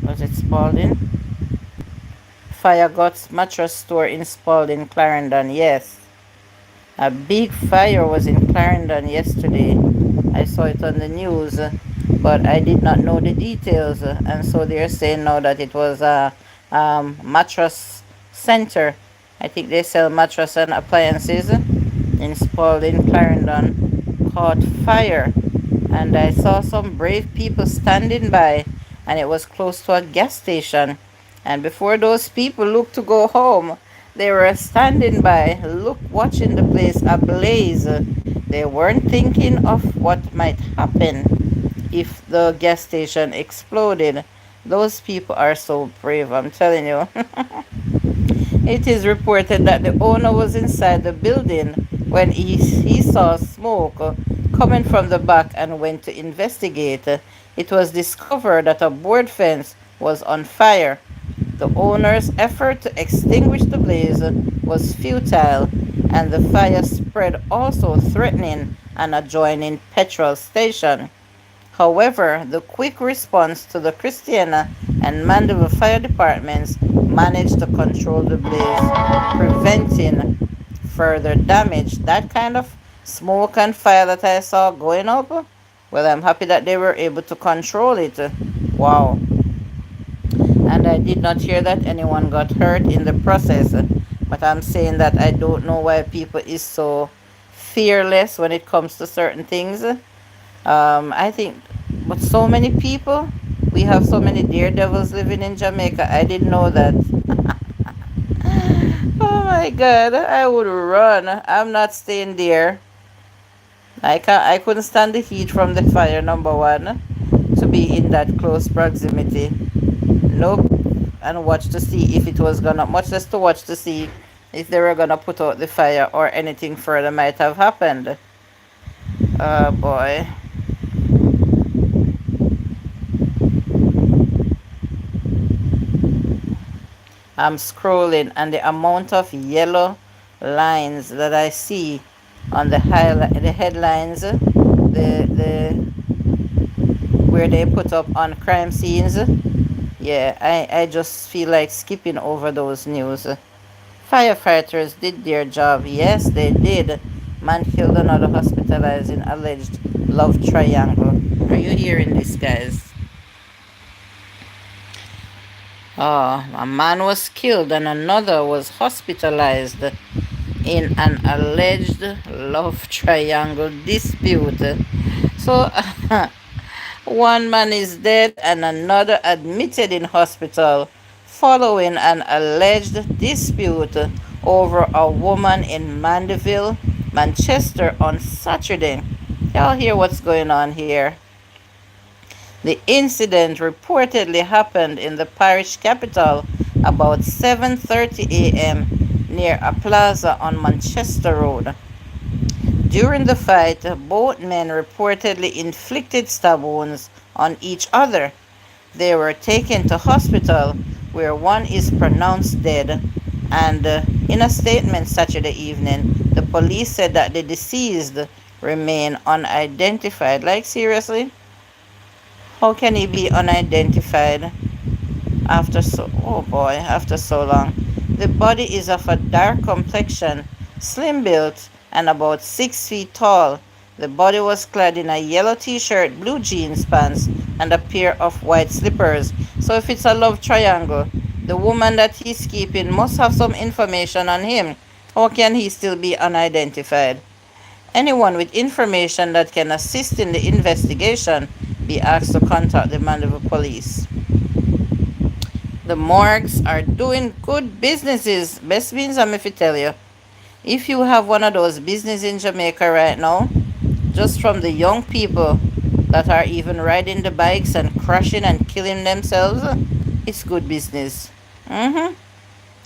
Was it Spalding? Fire got mattress store in Spalding, Clarendon. Yes. A big fire was in Clarendon yesterday. I saw it on the news, but I did not know the details. And so they're saying now that it was a mattress center. I think they sell mattress and appliances in Spalding, Clarendon, caught fire. And I saw some brave people standing by, and it was close to a gas station. And before those people looked to go home, they were standing by, watching the place ablaze. They weren't thinking of what might happen if the gas station exploded. Those people are so brave, I'm telling you. It is reported that the owner was inside the building when he saw smoke coming from the back and went to investigate. It was discovered that a board fence was on fire. The owner's effort to extinguish the blaze was futile, and the fire spread, also threatening an adjoining petrol station. However, the quick response to the Christiana and Mandeville fire departments managed to control the blaze, preventing further damage. That kind of smoke and fire that I saw going up, well, I'm happy that they were able to control it. Wow. And I did not hear that anyone got hurt in the process. But I'm saying that I don't know why people is so fearless when it comes to certain things. I think, but so many people, we have so many daredevils living in Jamaica. I didn't know that. Oh my God, I would run. I'm not staying there. I couldn't stand the heat from the fire, number one, to be in that close proximity. Nope. And watch to see if it was gonna, much less to watch to see if they were gonna put out the fire or anything further might have happened. Oh boy. I'm scrolling, and the amount of yellow lines that I see on the headlines, the where they put up on crime scenes. Yeah, I just feel like skipping over those news. Firefighters did their job. Yes, they did. Man killed, another hospitalized in alleged love triangle. Are you hearing this, guys? Oh, a man was killed and another was hospitalized in an alleged love triangle dispute. So, one man is dead and another admitted in hospital following an alleged dispute over a woman in Mandeville, Manchester on Saturday. Y'all hear what's going on here? The incident reportedly happened in the parish capital about 7:30 a.m. near a plaza on Manchester Road. During the fight, both men reportedly inflicted stab wounds on each other. They were taken to hospital where one is pronounced dead, and in a statement Saturday evening, the police said that the deceased remain unidentified. Like, seriously? How can he be unidentified after oh boy, after so long? The body is of a dark complexion, slim built, and about 6 feet tall. The body was clad in a yellow t-shirt, blue jeans pants, and a pair of white slippers. So if it's a love triangle, the woman that he's keeping must have some information on him. How can he still be unidentified? Anyone with information that can assist in the investigation be asked to contact the Mandeville police. The morgues are doing good businesses. Best means I'm if I tell you. If you have one of those businesses in Jamaica right now, just from the young people that are even riding the bikes and crashing and killing themselves, it's good business.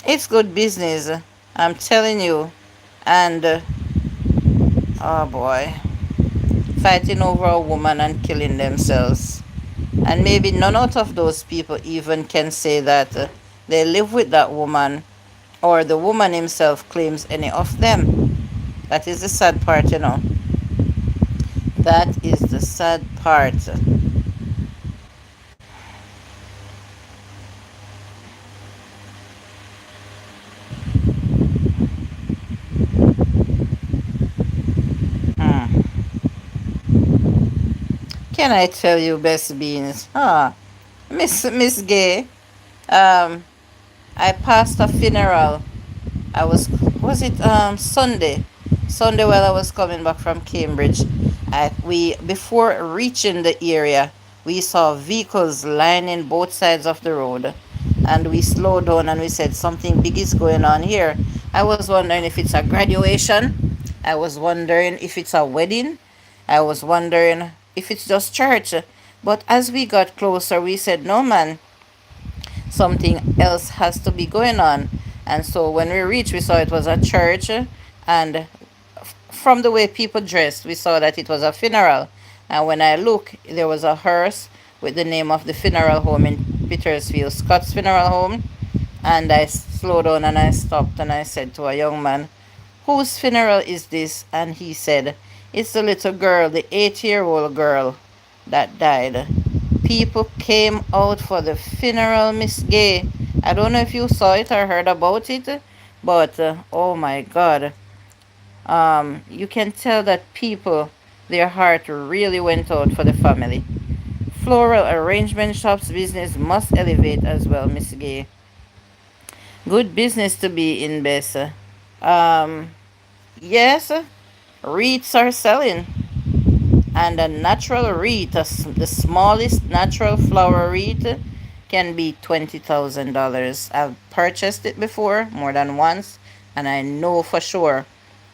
It's good business. I'm telling you. And oh boy, fighting over a woman and killing themselves. And maybe none out of those people even can say that they live with that woman, or the woman himself claims any of them. That is the sad part, you know. That is the sad part. Hmm. Can I tell you, best beans? Miss Gay. Um, I passed a funeral. Was it Sunday? Sunday while I was coming back from Cambridge. We before reaching the area, we saw vehicles lining both sides of the road, and we slowed down and we said something big is going on here. I was wondering if it's a graduation, I was wondering if it's a wedding. I was wondering if it's just church. But as we got closer, we said, no, man, something else has to be going on. And so when we reached, we saw it was a church. And from the way people dressed, we saw that it was a funeral. And when I looked, there was a hearse with the name of the funeral home in Petersfield, Scott's Funeral Home. And I slowed down and I stopped and I said to a young man, whose funeral is this? And he said, it's the little girl, the 8-year-old girl that died. People came out for the funeral, Miss Gay. I don't know if you saw it or heard about it, but oh my God. You can tell that people, their heart really went out for the family. Floral arrangement shops business must elevate as well, Miss Gay. Good business to be in, Bessa. Um, yes, wreaths are selling. And a natural wreath, the smallest natural flower wreath, can be $20,000. I've purchased it before, more than once, and I know for sure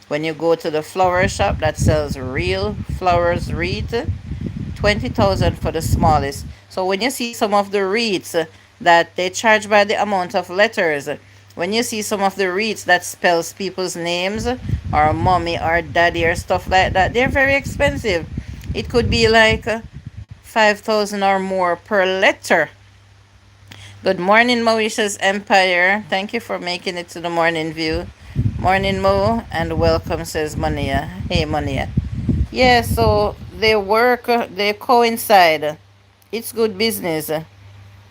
when you go to the flower shop that sells real flowers wreath, 20,000 for the smallest. So when you see some of the wreaths that they charge by the amount of letters, when you see some of the wreaths that spells people's names or mommy or daddy or stuff like that, they're very expensive. It could be like 5,000 or more per letter. Good morning, Mauritius Empire. Thank you for making it to the morning view. Morning, Mo, and welcome, says Monia. Hey, Monia. Yeah, so they work, they coincide. It's good business.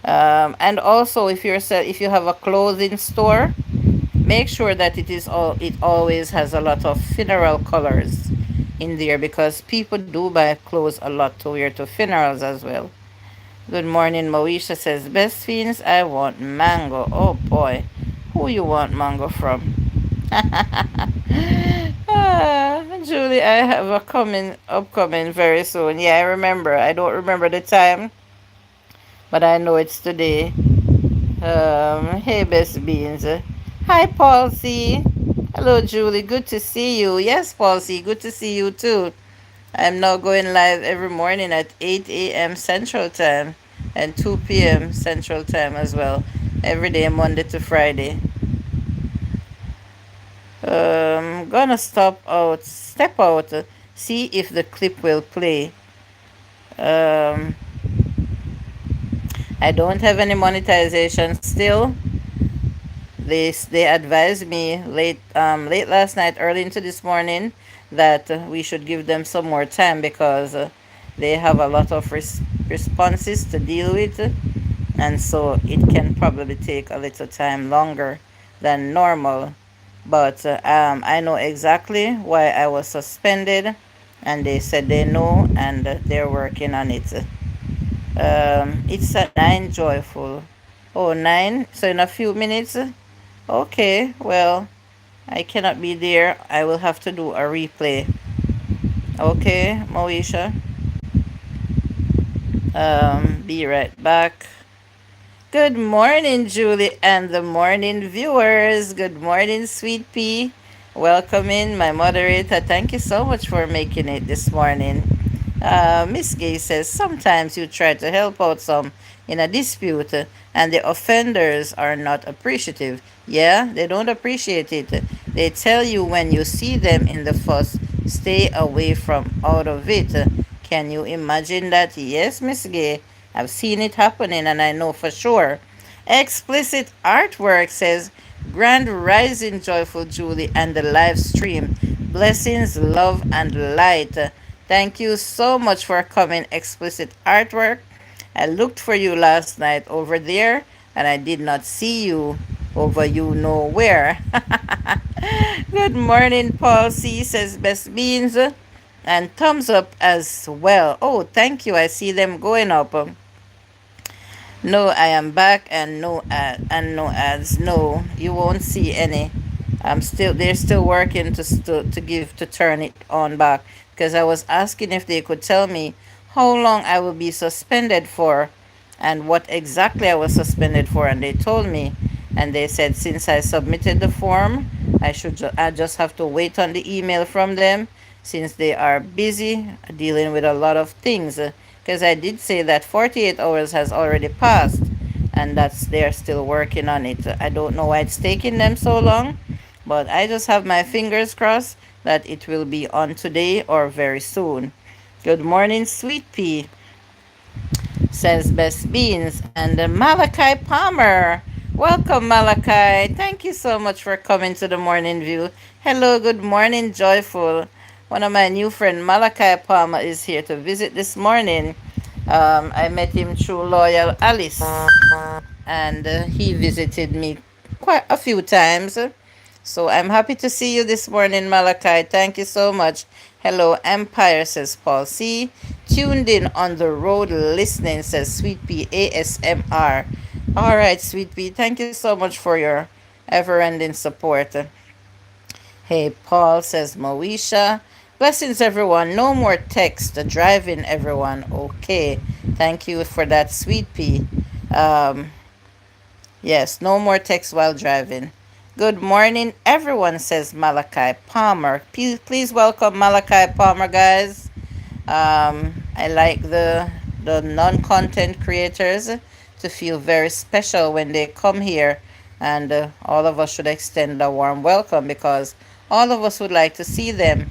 And also, if you have a clothing store, make sure that it always has a lot of funeral colors in there because people do buy clothes a lot to wear to funerals as well. Good morning, Moesha says, best fiends, I want mango. Oh boy, who you want mango from? Julie, I have a upcoming very soon. Yeah, I remember. I don't remember the time, but I know it's today. Hey, best beans. Hi, Paul C. Hello, Julie. Good to see you. Yes, Paul C. Good to see you too. I'm now going live every morning at 8 a.m. Central Time and 2 p.m. Central Time as well. Every day, Monday to Friday. Gonna step out, see if the clip will play. I don't have any monetization still. They advised me late last night, early into this morning, that we should give them some more time because they have a lot of responses to deal with, and so it can probably take a little time longer than normal. But I know exactly why I was suspended, and they said they know and they're working on it. It's at 9 joyful. Oh, 9? So in a few minutes? Okay, well, I cannot be there. I will have to do a replay. Okay, Moesha. Be right back. Good morning, Julie, and the morning viewers. Good morning, Sweet Pea. Welcome in, my moderator. Thank you so much for making it this morning. Miss Gay says, sometimes you try to help out some in a dispute and the offenders are not appreciative. Yeah, they don't appreciate it. They tell you when you see them in the fuss, stay away from out of it. Can you imagine that? Yes, Miss Gay. I've seen it happening and I know for sure. Explicit Artwork says, Grand Rising, Joyful Julie, and the live stream. Blessings, love, and light. Thank you so much for coming, Explicit Artwork. I looked for you last night over there and I did not see you over you know where. Good morning, Paul C. says best beans. And thumbs up as well. Oh, thank you. I see them going up. No, I am back and no ads. No, you won't see any. They're still working to turn it on back because I was asking if they could tell me how long I will be suspended for and what exactly I was suspended for, and they told me and they said since I submitted the form, I just have to wait on the email from them since they are busy dealing with a lot of things. Because I did say that 48 hours has already passed, and that's they're still working on it. I don't know why it's taking them so long, but I just have my fingers crossed that it will be on today or very soon. Good morning, Sweet Pea, says Best Beans, and Malachi Palmer. Welcome, Malachi. Thank you so much for coming to the Morning View. Hello, good morning, Joyful. One of my new friend, Malachi Palmer, is here to visit this morning. I met him through Loyal Alice, and he visited me quite a few times. So I'm happy to see you this morning, Malachi. Thank you so much. Hello, Empire, says Paul C. Tuned in on the road listening, says Sweet Pea ASMR. All right, Sweet Pea, thank you so much for your ever-ending support. Hey, Paul, says Moesha. Blessings, everyone. No more text. Driving, everyone. Okay. Thank you for that, Sweet Pea. Um, yes, no more text while driving. Good morning, everyone, says Malachi Palmer. Please welcome Malachi Palmer, guys. I like the non-content creators to feel very special when they come here, and all of us should extend a warm welcome because all of us would like to see them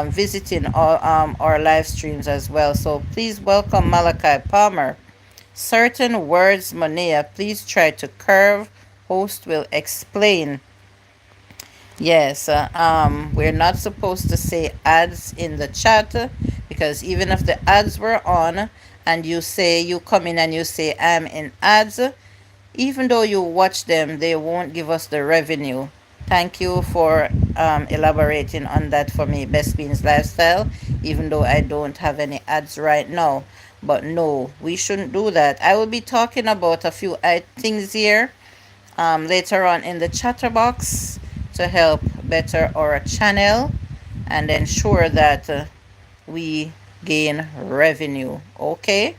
visiting our live streams as well. So please welcome Malachi Palmer. Certain words, Monea, please try to curve. Host will explain. Yes, we're not supposed to say ads in the chat because even if the ads were on and you come in and you say I'm in ads, even though you watch them, they won't give us the revenue. Thank you for elaborating on that for me, Best Beans Lifestyle, even though I don't have any ads right now. But no, we shouldn't do that. I will be talking about a few things here later on in the chatterbox to help better our channel and ensure that we gain revenue. Okay,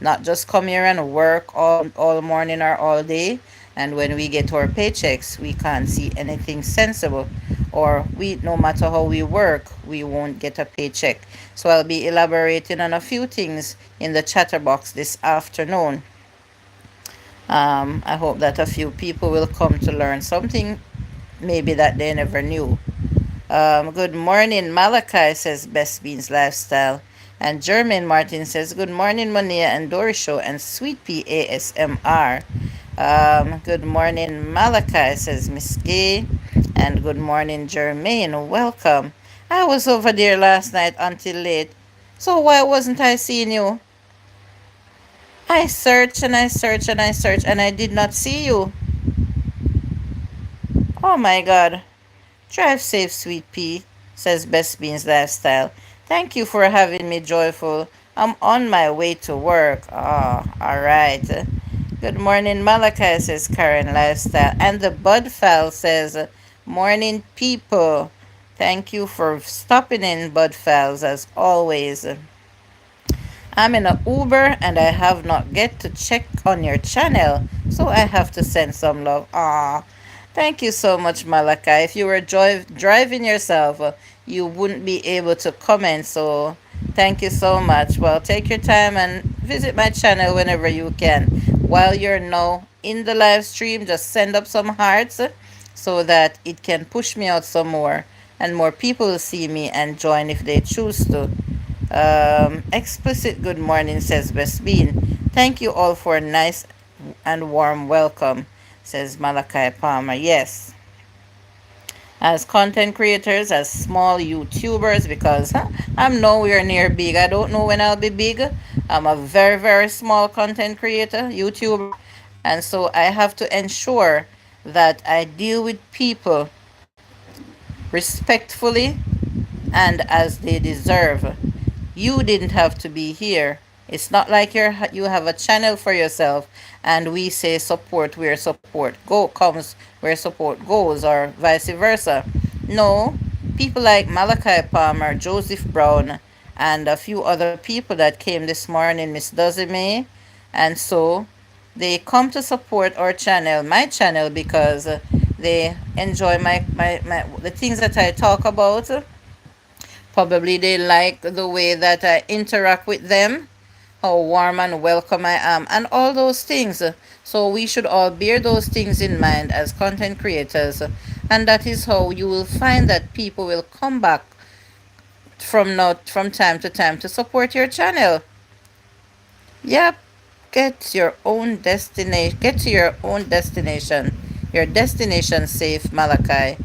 not just come here and work all morning or all day, and when we get our paychecks we can't see anything sensible, or we no matter how we work we won't get a paycheck. So I'll be elaborating on a few things in the chatterbox this afternoon. I hope that a few people will come to learn something maybe that they never knew. Good morning, Malachi, says Best Beans Lifestyle. And Jermaine Martin says, good morning, Monia and Dory Show and Sweet Pea ASMR. Good morning, Malachi, says Miss Gay. And good morning, Jermaine. Welcome. I was over there last night until late. So why wasn't I seeing you? I searched and I searched and I searched and I did not see you. Oh my God. Drive safe, Sweet Pea, says Best Beans Lifestyle. Thank you for having me, Joyful. I'm on my way to work. Ah, all right. Good morning, Malachi, says Karen Lifestyle. And the Bud File says, morning, people. Thank you for stopping in, Bud Files, as always. I'm in a Uber and I have not get to check on your channel, so I have to send some love. Ah, thank you so much, Malachi. If you were driving yourself, you wouldn't be able to comment, so thank you so much. Well, take your time and visit my channel whenever you can. While you're now in the live stream, just send up some hearts so that it can push me out some more and more people will see me and join if they choose to. Explicit good morning, says Best Bean. Thank you all for a nice and warm welcome, says Malachi Palmer. Yes. As content creators, as small YouTubers, because I'm nowhere near big. I don't know when I'll be big. I'm a very, very small content creator, YouTuber. And so I have to ensure that I deal with people respectfully and as they deserve. You didn't have to be here. It's not like you have a channel for yourself and we say support where support comes where support goes, or vice versa. No, people like Malachi Palmer, Joseph Brown, and a few other people that came this morning, Miss Dozime, and so They come to support our channel, my channel, because they enjoy the things that I talk about. Probably they like the way that I interact with them, how warm and welcome I am, and all those things. So we should all bear those things in mind as content creators. And that is how you will find that people will come back from time to time to support your channel. Yep, get to your own destination. Your destination safe, Malachi.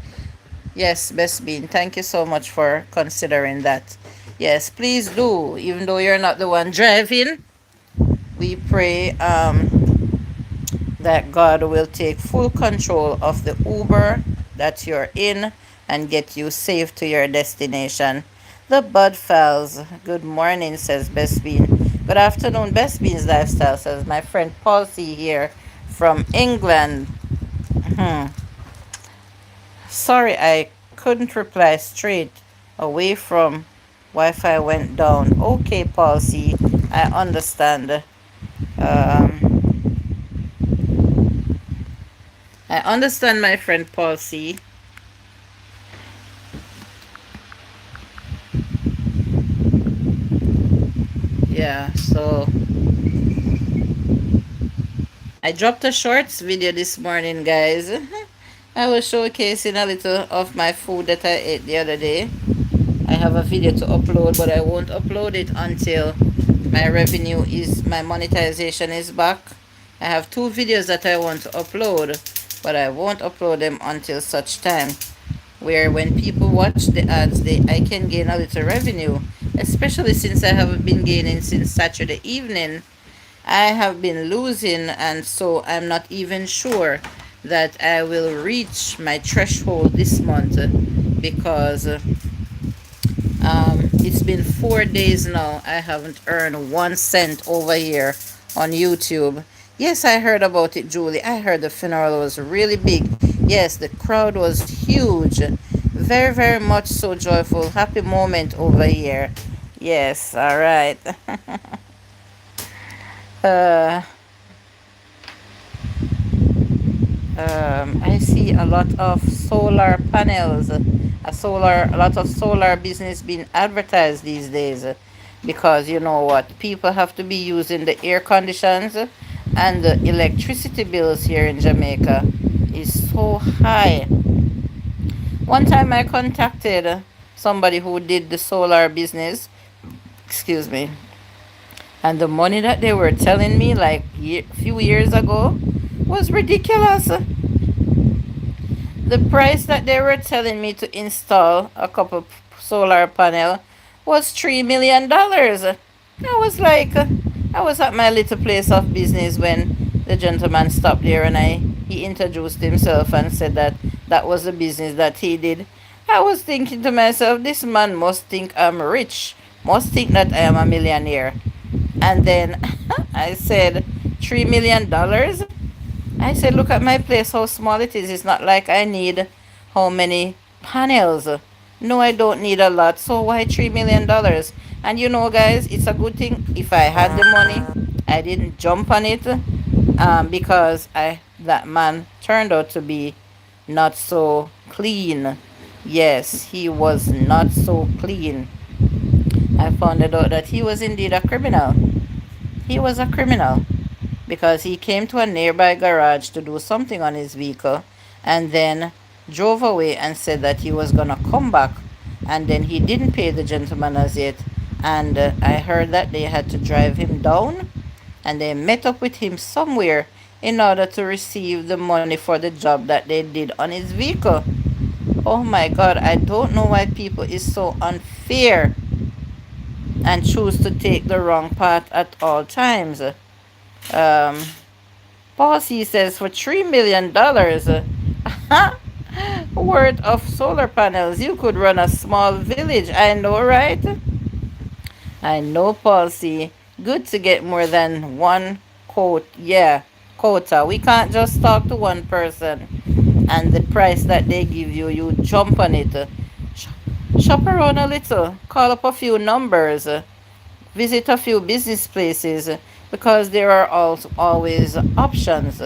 Yes, Best Bean, thank you so much for considering that. Yes, please do. Even though you're not the one driving, we pray that God will take full control of the Uber that you're in and get you safe to your destination. The Bud Files. Good morning, says Best Bean. Good afternoon, Best Bean's Lifestyle, says my friend Paulsy here from England. Hmm. Sorry, I couldn't reply straight away from Wi-Fi went down. Okay, Paulsy, I understand. Um, I understand, my friend Paul C. Yeah, so I dropped a shorts video this morning, guys. I was showcasing a little of my food that I ate the other day. I have a video to upload, but I won't upload it until my monetization is back. I have two videos that I want to upload, but I won't upload them until such time where when people watch the ads, I can gain a little revenue, especially since I haven't been gaining since Saturday evening. I have been losing, and so I'm not even sure that I will reach my threshold this month because it's been 4 days now. I haven't earned 1 cent over here on YouTube. Yes, I heard about it, Julie. I heard the funeral was really big. Yes, the crowd was huge. Very, very much so joyful. Happy moment over here. Yes, all right. uh, I see a lot of solar panels, a lot of solar business being advertised these days, because you know what, people have to be using the air conditions, and the electricity bills here in Jamaica is so high. One time I contacted somebody who did the solar business, excuse me, and the money that they were telling me like few years ago was ridiculous. The price that they were telling me to install a couple solar panel was $3 million. I was like, I was at my little place of business when the gentleman stopped there, and he introduced himself and said that that was the business that he did. I was thinking to myself, this man must think I'm rich, must think that I am a millionaire. And then I said, $3 million? I said, look at my place, how small it is. It's not like I need how many panels. No, I don't need a lot. So why $3 million? And you know, guys, it's a good thing if I had the money, I didn't jump on it, because that man turned out to be not so clean. Yes, he was not so clean. I found out that he was indeed a criminal. He was a criminal because he came to a nearby garage to do something on his vehicle and then drove away and said that he was going to come back, and then he didn't pay the gentleman as yet, and I heard that they had to drive him down and they met up with him somewhere in order to receive the money for the job that they did on his vehicle. Oh my god, I don't know why people is so unfair and choose to take the wrong path at all times. Bossy says for $3 million worth of solar panels, you could run a small village. I know, right? I know, Policy. Good to get more than one quote. Yeah, quota. We can't just talk to one person and the price that they give you, you jump on it. Shop around a little, call up a few numbers, visit a few business places. because there are also always options.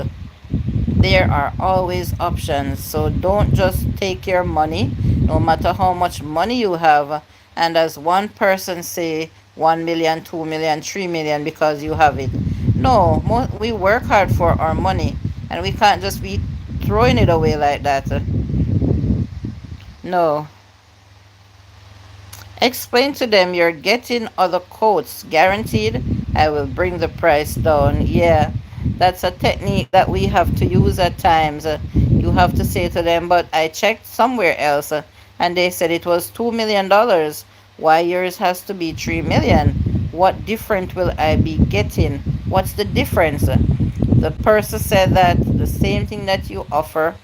There are always options. So don't just take your money, no matter how much money you have, and as one person say 1 million, 2 million, 3 million because you have it. No, we work hard for our money, and we can't just be throwing it away like that. No. Explain to them you're getting other quotes. Guaranteed, I will bring the price down. Yeah, that's a technique that we have to use at times. You have to say to them, but I checked somewhere else and they said it was $2 million. Why yours has to be 3 million? What different will I be getting? What's the difference? The person said that the same thing that you offer,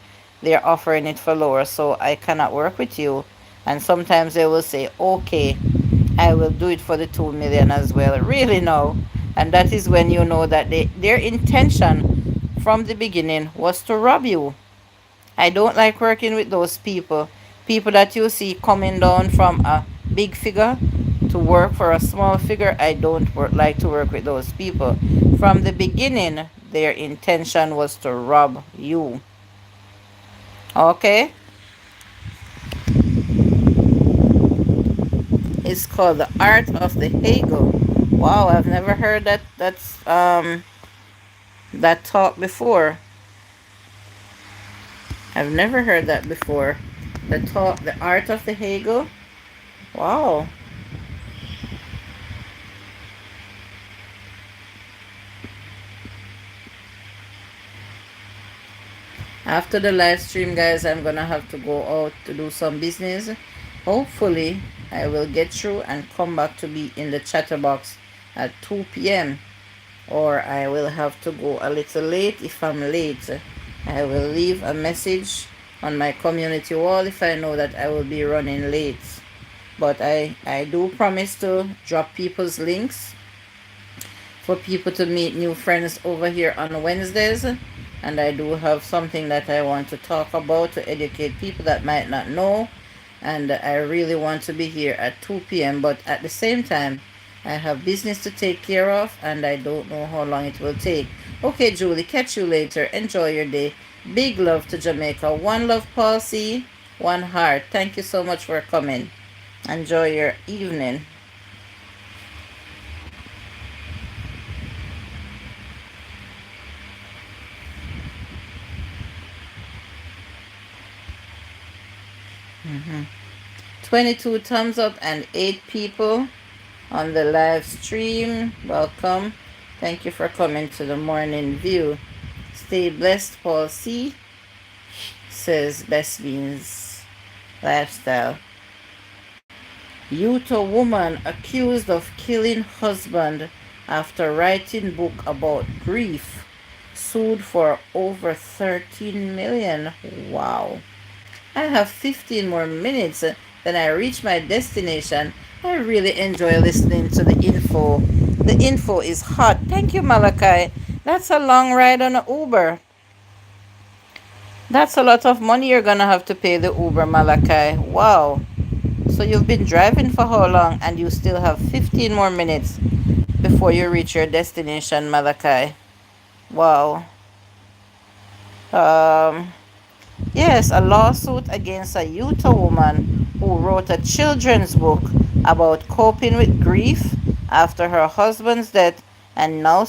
they're offering it for lower, so I cannot work with you. And sometimes they will say, okay, I will do it for the 2 million as well. Really, no. And that is when you know that their intention from the beginning was to rob you. I don't like working with those people. People that you see coming down from a big figure to work for a small figure. I don't like to work with those people. From the beginning, their intention was to rob you. Okay? It's called The Art of the Hegel. Wow, I've never heard that talk before. I've never heard that before. The Art of the Hegel. Wow. After the live stream, guys, I'm gonna have to go out to do some business. Hopefully, I will get through and come back to be in the chatterbox at 2 p.m. Or I will have to go a little late. If I'm late, I will leave a message on my community wall if I know that I will be running late. But I do promise to drop people's links for people to meet new friends over here on Wednesdays. And I do have something that I want to talk about to educate people that might not know. And I really want to be here at 2 p.m. But at the same time, I have business to take care of and I don't know how long it will take. Okay, Julie, catch you later. Enjoy your day. Big love to Jamaica. One love, Paul C. One heart. Thank you so much for coming. Enjoy your evening. Mm-hmm. 22 thumbs up and 8 people on the live stream. Welcome. Thank you for coming to the morning view. Stay blessed, Paul C. Says Best Beans Lifestyle. Utah woman accused of killing husband after writing book about grief sued for over 13 million. Wow. I have 15 more minutes then I reach my destination. I really enjoy listening to the info. The info is hot. Thank you, Malachi. That's a long ride on an Uber. That's a lot of money you're gonna have to pay the Uber, Malachi. Wow. So you've been driving for how long and you still have 15 more minutes before you reach your destination, Malachi. Wow. Um, yes, a lawsuit against a Utah woman who wrote a children's book about coping with grief after her husband's death and now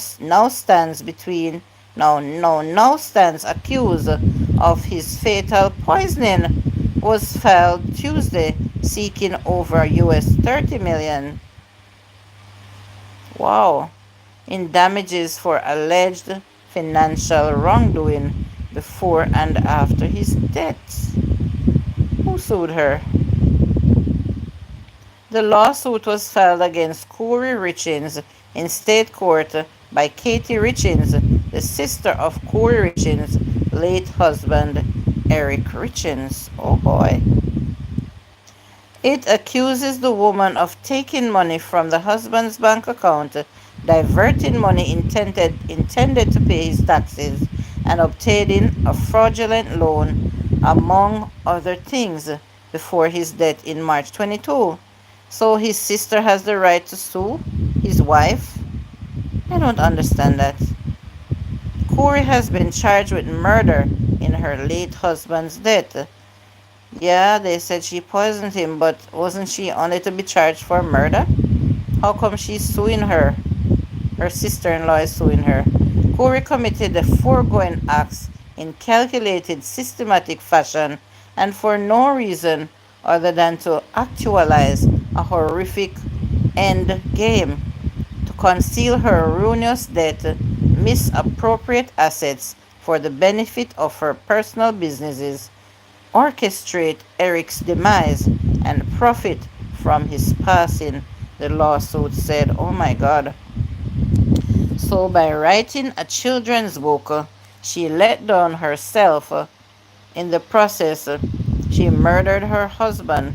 stands between now stands accused of his fatal poisoning was filed Tuesday seeking over US 30 million. Wow. In damages for alleged financial wrongdoing before and after his death. Who sued her? The lawsuit was filed against Corey Richins in state court by Katie Richins, the sister of Corey Richins' late husband, Eric Richins. Oh boy. It accuses the woman of taking money from the husband's bank account, diverting money intended to pay his taxes, and obtaining a fraudulent loan, among other things, before his death in March 22. So his sister has the right to sue his wife. I don't understand that. Corey has been charged with murder in her late husband's death. Yeah, they said she poisoned him, but wasn't she only to be charged for murder? How come she's suing her? Her sister in law is suing her. Corey committed the foregoing acts in calculated, systematic fashion and for no reason other than to actualize a horrific end game, to conceal her ruinous debt, misappropriate assets for the benefit of her personal businesses, orchestrate Eric's demise, and profit from his passing, the lawsuit said. Oh my God. So, by writing a children's book, she let down herself. In the process, she murdered her husband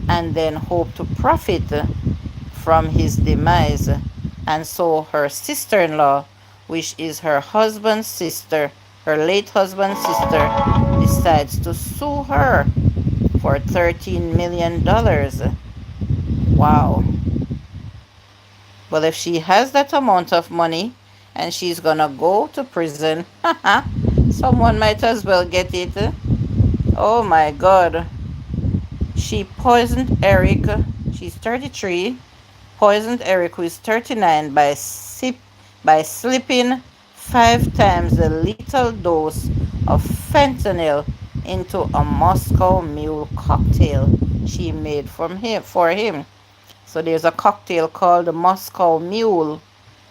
and then hoped to profit from his demise. And so, her sister in law, which is her husband's sister, her late husband's sister, decides to sue her for $13 million. Wow. Well, if she has that amount of money and she's gonna go to prison, someone might as well get it. Oh my God. She poisoned Eric. She's 33. Poisoned Eric, who is 39, by slipping 5 times the lethal dose of fentanyl into a Moscow Mule cocktail she made for him. So there's a cocktail called the Moscow Mule,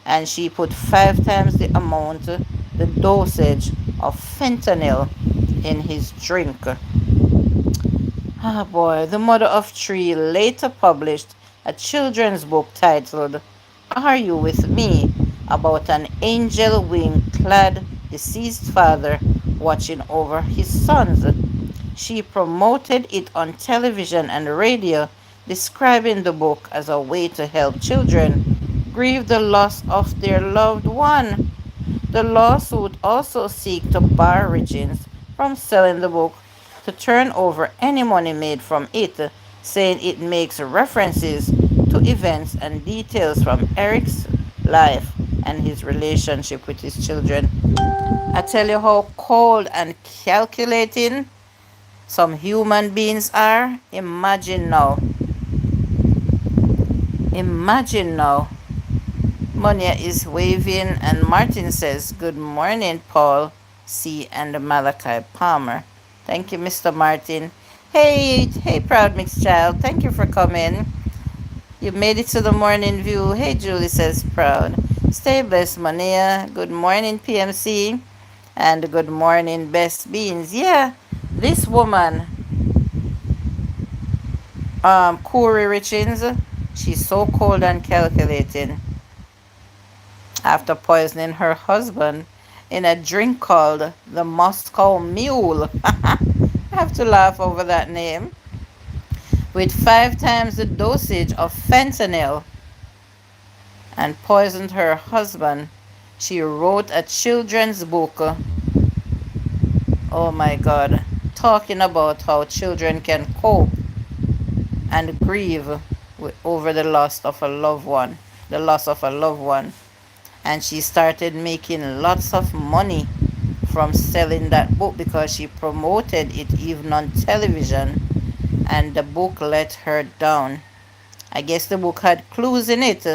and she put 5 times the amount, the dosage of fentanyl in his drink. Ah boy, the mother of three later published a children's book titled Are You With Me? About an angel wing clad deceased father watching over his sons. She promoted it on television and radio, describing the book as a way to help children grieve the loss of their loved one. The lawsuit also seeks to bar Richins from selling the book, to turn over any money made from it, saying it makes references to events and details from Eric's life and his relationship with his children. I tell you how cold and calculating some human beings are. Imagine now. Imagine now. Monia is waving, and Martin says, Good morning, Paul C. and Malachi Palmer. Thank you, Mr. Martin. Hey, proud mixed child. Thank you for coming. You made it to the morning view. Hey, Julie says, proud. Stay blessed, Monia. Good morning, PMC. And good morning, Best Beans. Yeah, this woman, Corey Richins, she's so cold and calculating. After poisoning her husband in a drink called the Moscow Mule. I have to laugh over that name. With 5 times the dosage of fentanyl, and poisoned her husband. She wrote a children's book. Oh my God. Talking about how children can cope and grieve over the loss of a loved one. The loss of a loved one. And she started making lots of money from selling that book because she promoted it even on television, and the book let her down. I guess the book had clues in it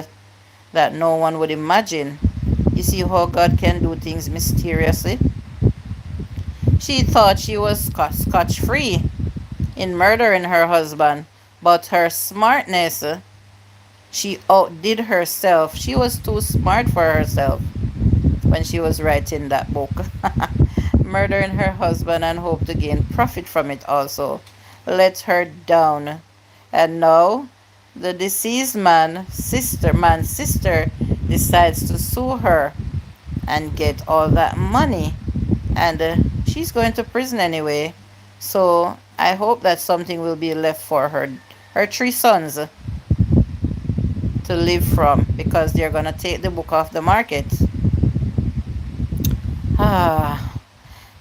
that no one would imagine. You see how God can do things mysteriously? She thought she was scotch free in murdering her husband, but her smartness, she outdid herself. She was too smart for herself when she was writing that book. Murdering her husband and hope to gain profit from it also let her down. And now the deceased man's sister decides to sue her and get all that money. And she's going to prison anyway. So I hope that something will be left for her 3 sons to live from, because they're going to take the book off the market.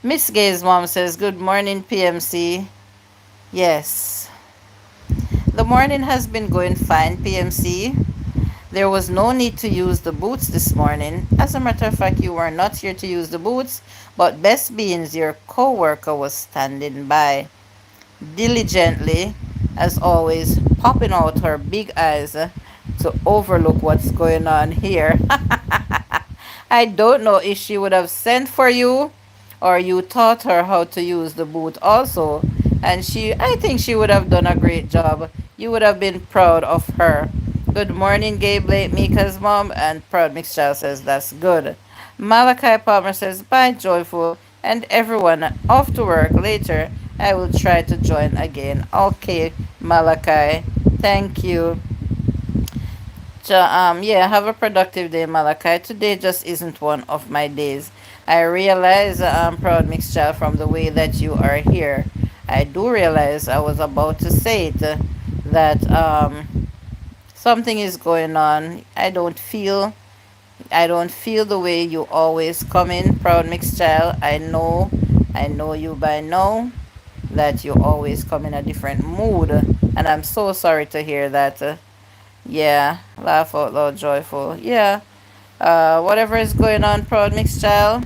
Miss Gay's mom says, Good morning, PMC. Yes. The morning has been going fine, PMC. There was no need to use the boots this morning. As a matter of fact, you were not here to use the boots, but Best Beans, your co-worker, was standing by diligently, as always, popping out her big eyes to overlook what's going on here. I don't know if she would have sent for you or you taught her how to use the boot also. And I think she would have done a great job. You would have been proud of her. Good morning, Gabe Blake, Mika's mom, and Proud Mix Child says that's good. Malachi Palmer says bye, Joyful, and everyone off to work later. I will try to join again. Okay, Malachi, thank you. Yeah, have a productive day, Malachi. Today just isn't one of my days. I realize, Proud Mixed Child, from the way that you are here. I do realize I was about to say it, that something is going on. I don't feel the way you always come in, Proud Mixed Child. I know you by now, that you always come in a different mood, and I'm so sorry to hear that. Yeah, laugh out loud, joyful. Yeah, whatever is going on, Proud Mixed Child,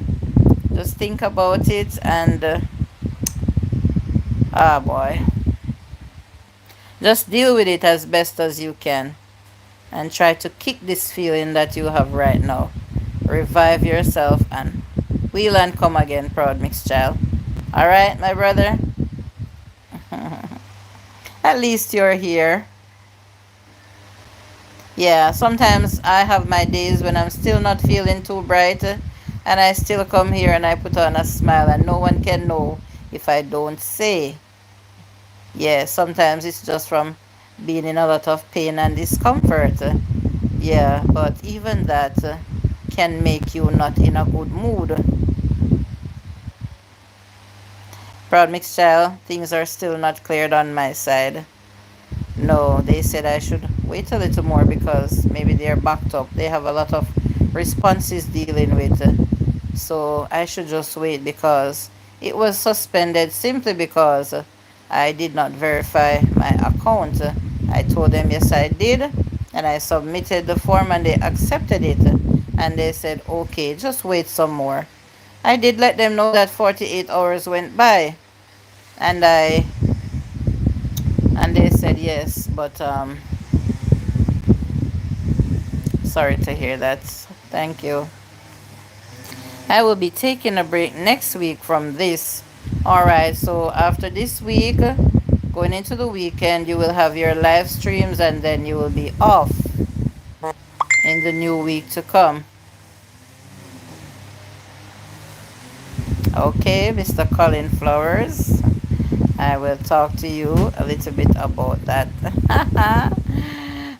just think about it and, ah, boy, just deal with it as best as you can and try to kick this feeling that you have right now. Revive yourself and wheel and come again, Proud Mixed Child. All right, my brother? At least you're here. Yeah, sometimes I have my days when I'm still not feeling too bright, and I still come here and I put on a smile, and no one can know if I don't say. Yeah, sometimes it's just from being in a lot of pain and discomfort. Yeah, but even that can make you not in a good mood. Proud Mixed Child, things are still not cleared on my side. No, they said I should wait a little more because maybe they're backed up. They have a lot of responses dealing with. So I should just wait because it was suspended simply because I did not verify my account. I told them yes, I did, and I submitted the form and they accepted it. And they said, okay, just wait some more. I did let them know that 48 hours went by, and they said yes, but sorry to hear that. Thank you. I will be taking a break next week from this. All right, so after this week, going into the weekend, you will have your live streams and then you will be off in the new week to come. Okay, Mr. Colin Flowers, I will talk to you a little bit about that.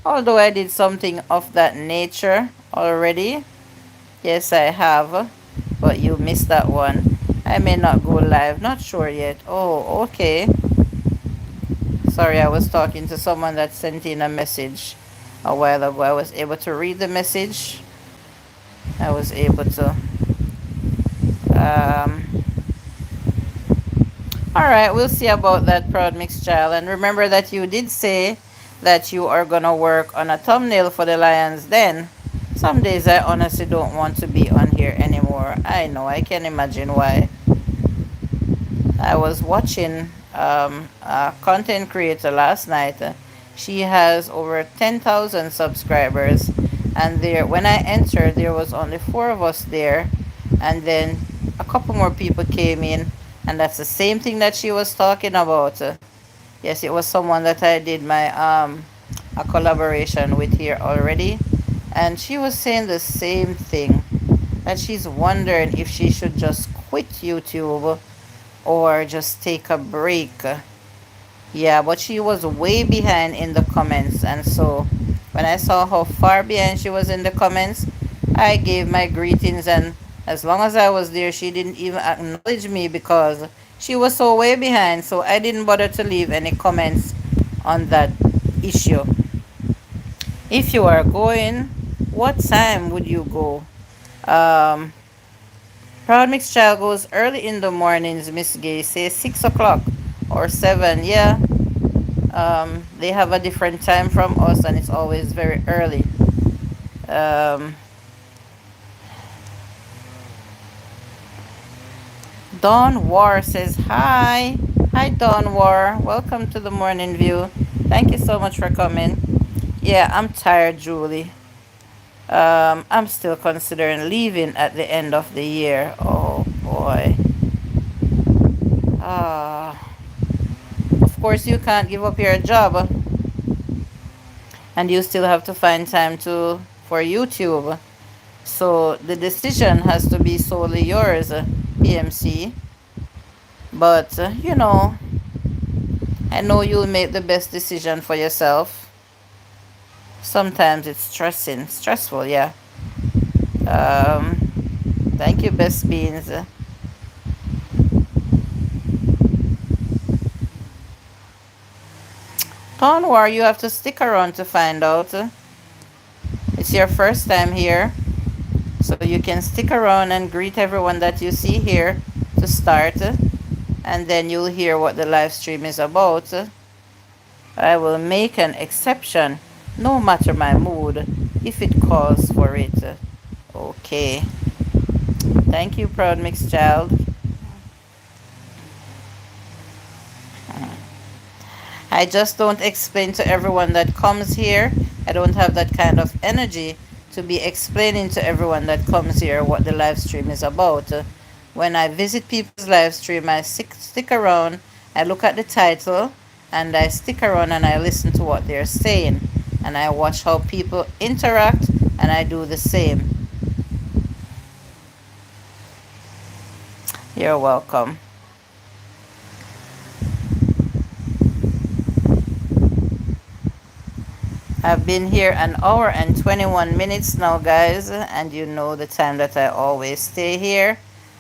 Although I did something of that nature already. Yes, I have, but you missed that one. I may not go live, not sure yet. Oh, okay. Sorry, I was talking to someone that sent in a message a while ago. I was able to read the message. I was able to. All right, we'll see about that, Proud Mixed Child. And remember that you did say that you are gonna work on a thumbnail for the Lions Den. Some days I honestly don't want to be on here anymore. I know, I can imagine why. I was watching a content creator last night. She has over 10,000 subscribers, and when I entered, there was only 4 of us there, and then a couple more people came in, and that's the same thing that she was talking about. Yes, it was someone that I did my a collaboration with here already, and she was saying the same thing, that she's wondering if she should just quit YouTube or just take a break. Yeah, but she was way behind in the comments, and so when I saw how far behind she was in the comments, I gave my greetings, and as long as I was there, she didn't even acknowledge me because she was so way behind, so I didn't bother to leave any comments on that issue. If you are going, what time would you go? Proud Mixed Child goes early in the mornings, Miss Gay says 6 o'clock or 7. Yeah, they have a different time from us, and it's always very early. Um, Dawn War says hi. Hi, Dawn War. Welcome to the morning view. Thank you so much for coming. Yeah, I'm tired, Julie. I'm still considering leaving at the end of the year. Oh boy. Ah, of course you can't give up your job, and you still have to find time to for YouTube. So the decision has to be solely yours, PMC. But I know you'll make the best decision for yourself. Sometimes it's stressful, yeah. Um, Thank you, Best Beans. Don't worry, you have to stick around to find out. It's your first time here, so you can stick around and greet everyone that you see here to start, and then you'll hear what the live stream is about. I will make an exception, no matter my mood, if it calls for it. Okay. Thank you, Proud Mixed Child. I just don't explain to everyone that comes here. I don't have that kind of energy to be explaining to everyone that comes here what the live stream is about. When I visit people's live stream, I stick around, I look at the title, and I stick around and I listen to what they're saying. And I watch how people interact, and I do the same. You're welcome. I've been here an hour and 21 minutes now, guys, and you know the time that I always stay here.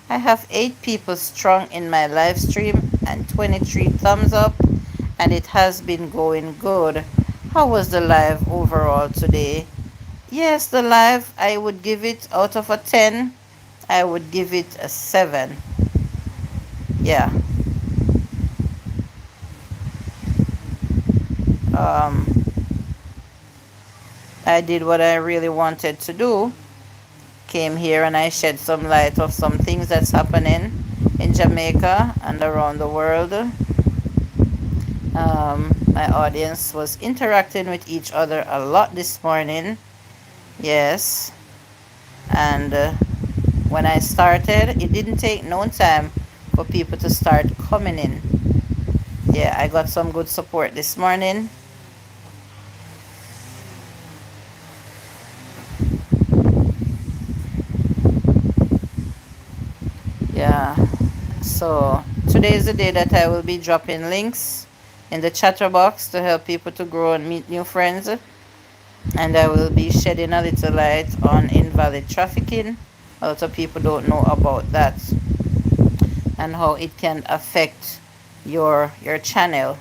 I have 8 people strong in my live stream and 23 thumbs up, and it has been going good. How was the live overall today? Yes, the live, I would give it out of a 10, I would give it a 7. Yeah. Um, I did what I really wanted to do. Came here and I shed some light of some things that's happening in Jamaica and around the world. My audience was interacting with each other a lot this morning. Yes. And when I started, it didn't take no time for people to start coming in. Yeah, I got some good support this morning. Yeah, so today is the day that I will be dropping links in the chatter box to help people to grow and meet new friends. And I will be shedding a little light on invalid trafficking. A lot of people don't know about that and how it can affect your channel.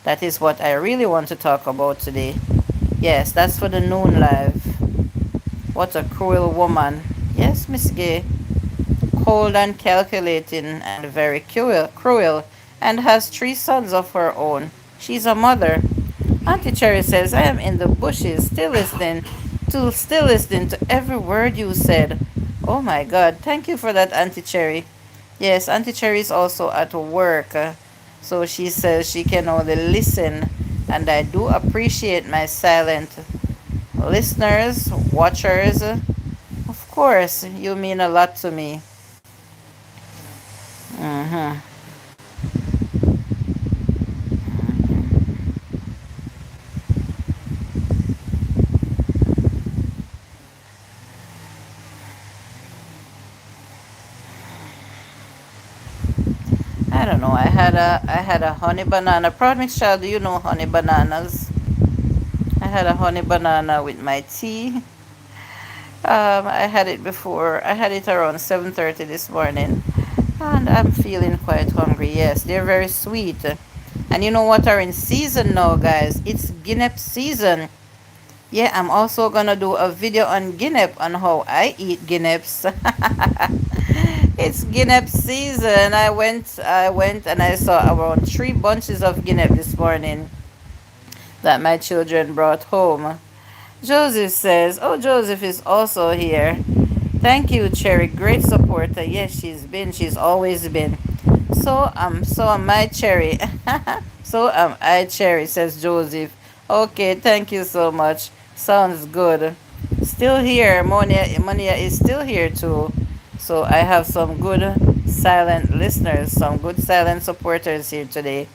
That is what I really want to talk about today. Yes, that's for the noon live. What a cruel woman. Yes, Miss Gay. Cold and calculating and very cruel, and has 3 sons of her own. She's a mother. Auntie Cherry says, I am in the bushes, still listening to every word you said. Oh my God, thank you for that, Auntie Cherry. Yes, Auntie Cherry is also at work, so she says she can only listen, and I do appreciate my silent listeners, watchers. Of course, you mean a lot to me. Mm-hmm. I don't know. I had a honey banana. Proud Mix Child, do you know honey bananas? I had a honey banana with my tea. I had it before. I had it around 7:30 this morning, and I'm feeling quite hungry. Yes, they're very sweet. And you know what are in season now, guys? It's guinep season. Yeah, I'm also gonna do a video on guinep on how I eat guineps. It's guinep season. I went and I saw around 3 bunches of guinep this morning that my children brought home. Joseph says, oh, Joseph is also here. Thank you, Cherry. Great supporter. Yes, she's always been. So am I, Cherry. So am I, Cherry, says Joseph. Okay, thank you so much. Sounds good. Still here. Monia is still here too. So I have some good silent listeners, some good silent supporters here today.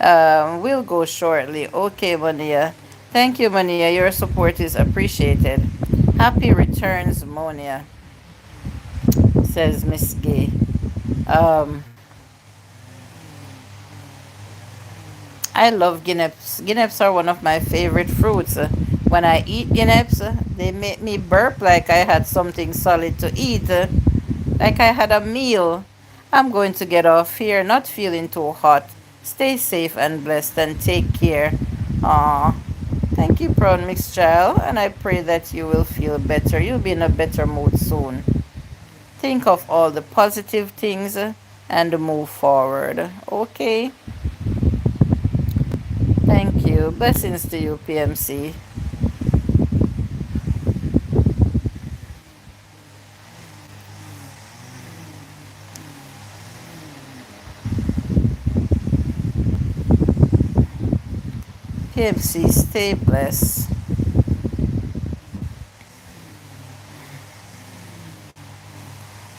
We'll go shortly. Okay, Monia. Thank you, Monia. Your support is appreciated. Happy returns, Monia, says Miss Gay. Um, I love guineps. Guineps are one of my favorite fruits. When I eat guineps, they make me burp like I had something solid to eat, like I had a meal. I'm going to get off here, not feeling too hot. Stay safe and blessed and take care. Aw, thank you, Proud Mixed Child, and I pray that you will feel better. You'll be in a better mood soon. Think of all the positive things and move forward. Okay? Thank you. Blessings to you, PMC. PMC, stay blessed.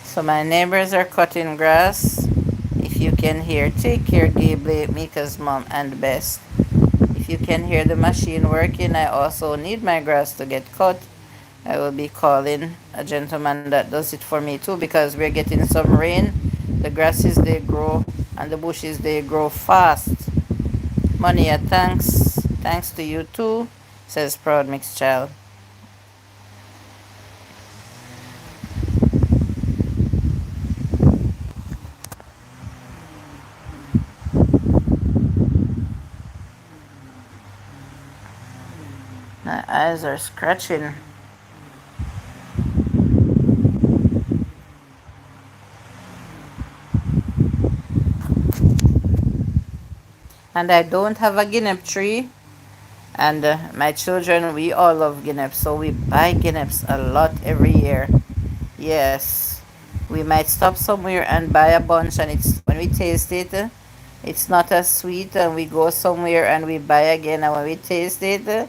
So my neighbors are cutting grass. If you can hear, take care, Gable, Mika's mom, and Best. If you can hear the machine working, I also need my grass to get cut. I will be calling a gentleman that does it for me too because we're getting some rain. The grasses they grow and the bushes they grow fast. Monia, thanks. Thanks to you too, says Proud Mixed Child. My eyes are scratching. And I don't have a guinea tree. And my children, we all love guineps, so we buy guineps a lot every year. Yes, we might stop somewhere and buy a bunch, and it's when we taste it, it's not as sweet. And we go somewhere and we buy again, and when we taste it,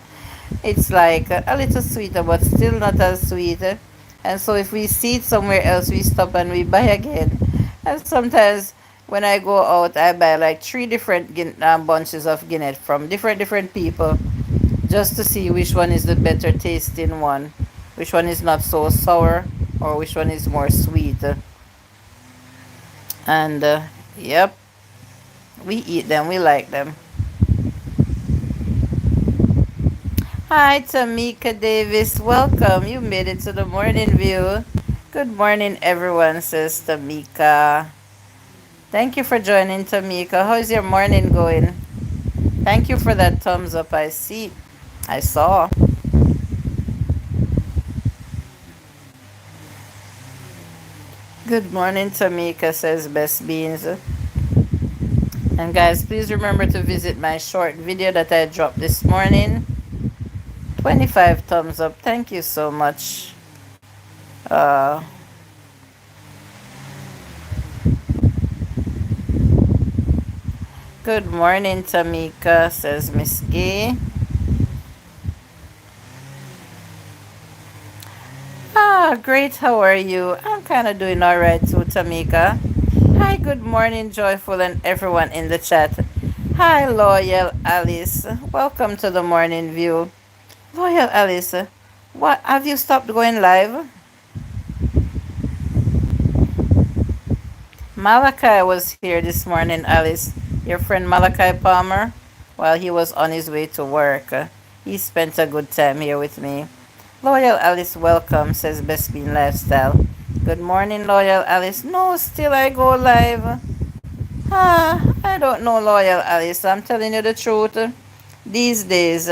it's like a little sweeter, but still not as sweet. And so if we see it somewhere else, we stop and we buy again. And sometimes when I go out, I buy like three different bunches of Guinness from different people just to see which one is the better tasting one, which one is not so sour, or which one is more sweet. And yep, we eat them, we like them. Hi, Tamika Davis. Welcome. You made it to the morning view. Good morning, everyone, says Tamika. Thank you for joining, Tamika. How's your morning going? Thank you for that thumbs up. I saw. Good morning, Tamika, says Best Beans. And guys, please remember to visit my short video that I dropped this morning. 25 thumbs up. Thank you so much. Uh, Good morning, Tamika, says Miss Gay. Great. How are you? I'm kind of doing all right too, Tamika. Hi, good morning, Joyful, and everyone in the chat. Hi, Loyal Alice. Welcome to the morning view. Loyal Alice, what have you stopped going live? Malachi was here this morning, Alice. Your friend Malachi Palmer, while he was on his way to work. He spent a good time here with me. Loyal Alice, welcome, says Best Bean Lifestyle. Good morning, Loyal Alice. No, still I go live. I don't know, Loyal Alice. I'm telling you the truth. These days,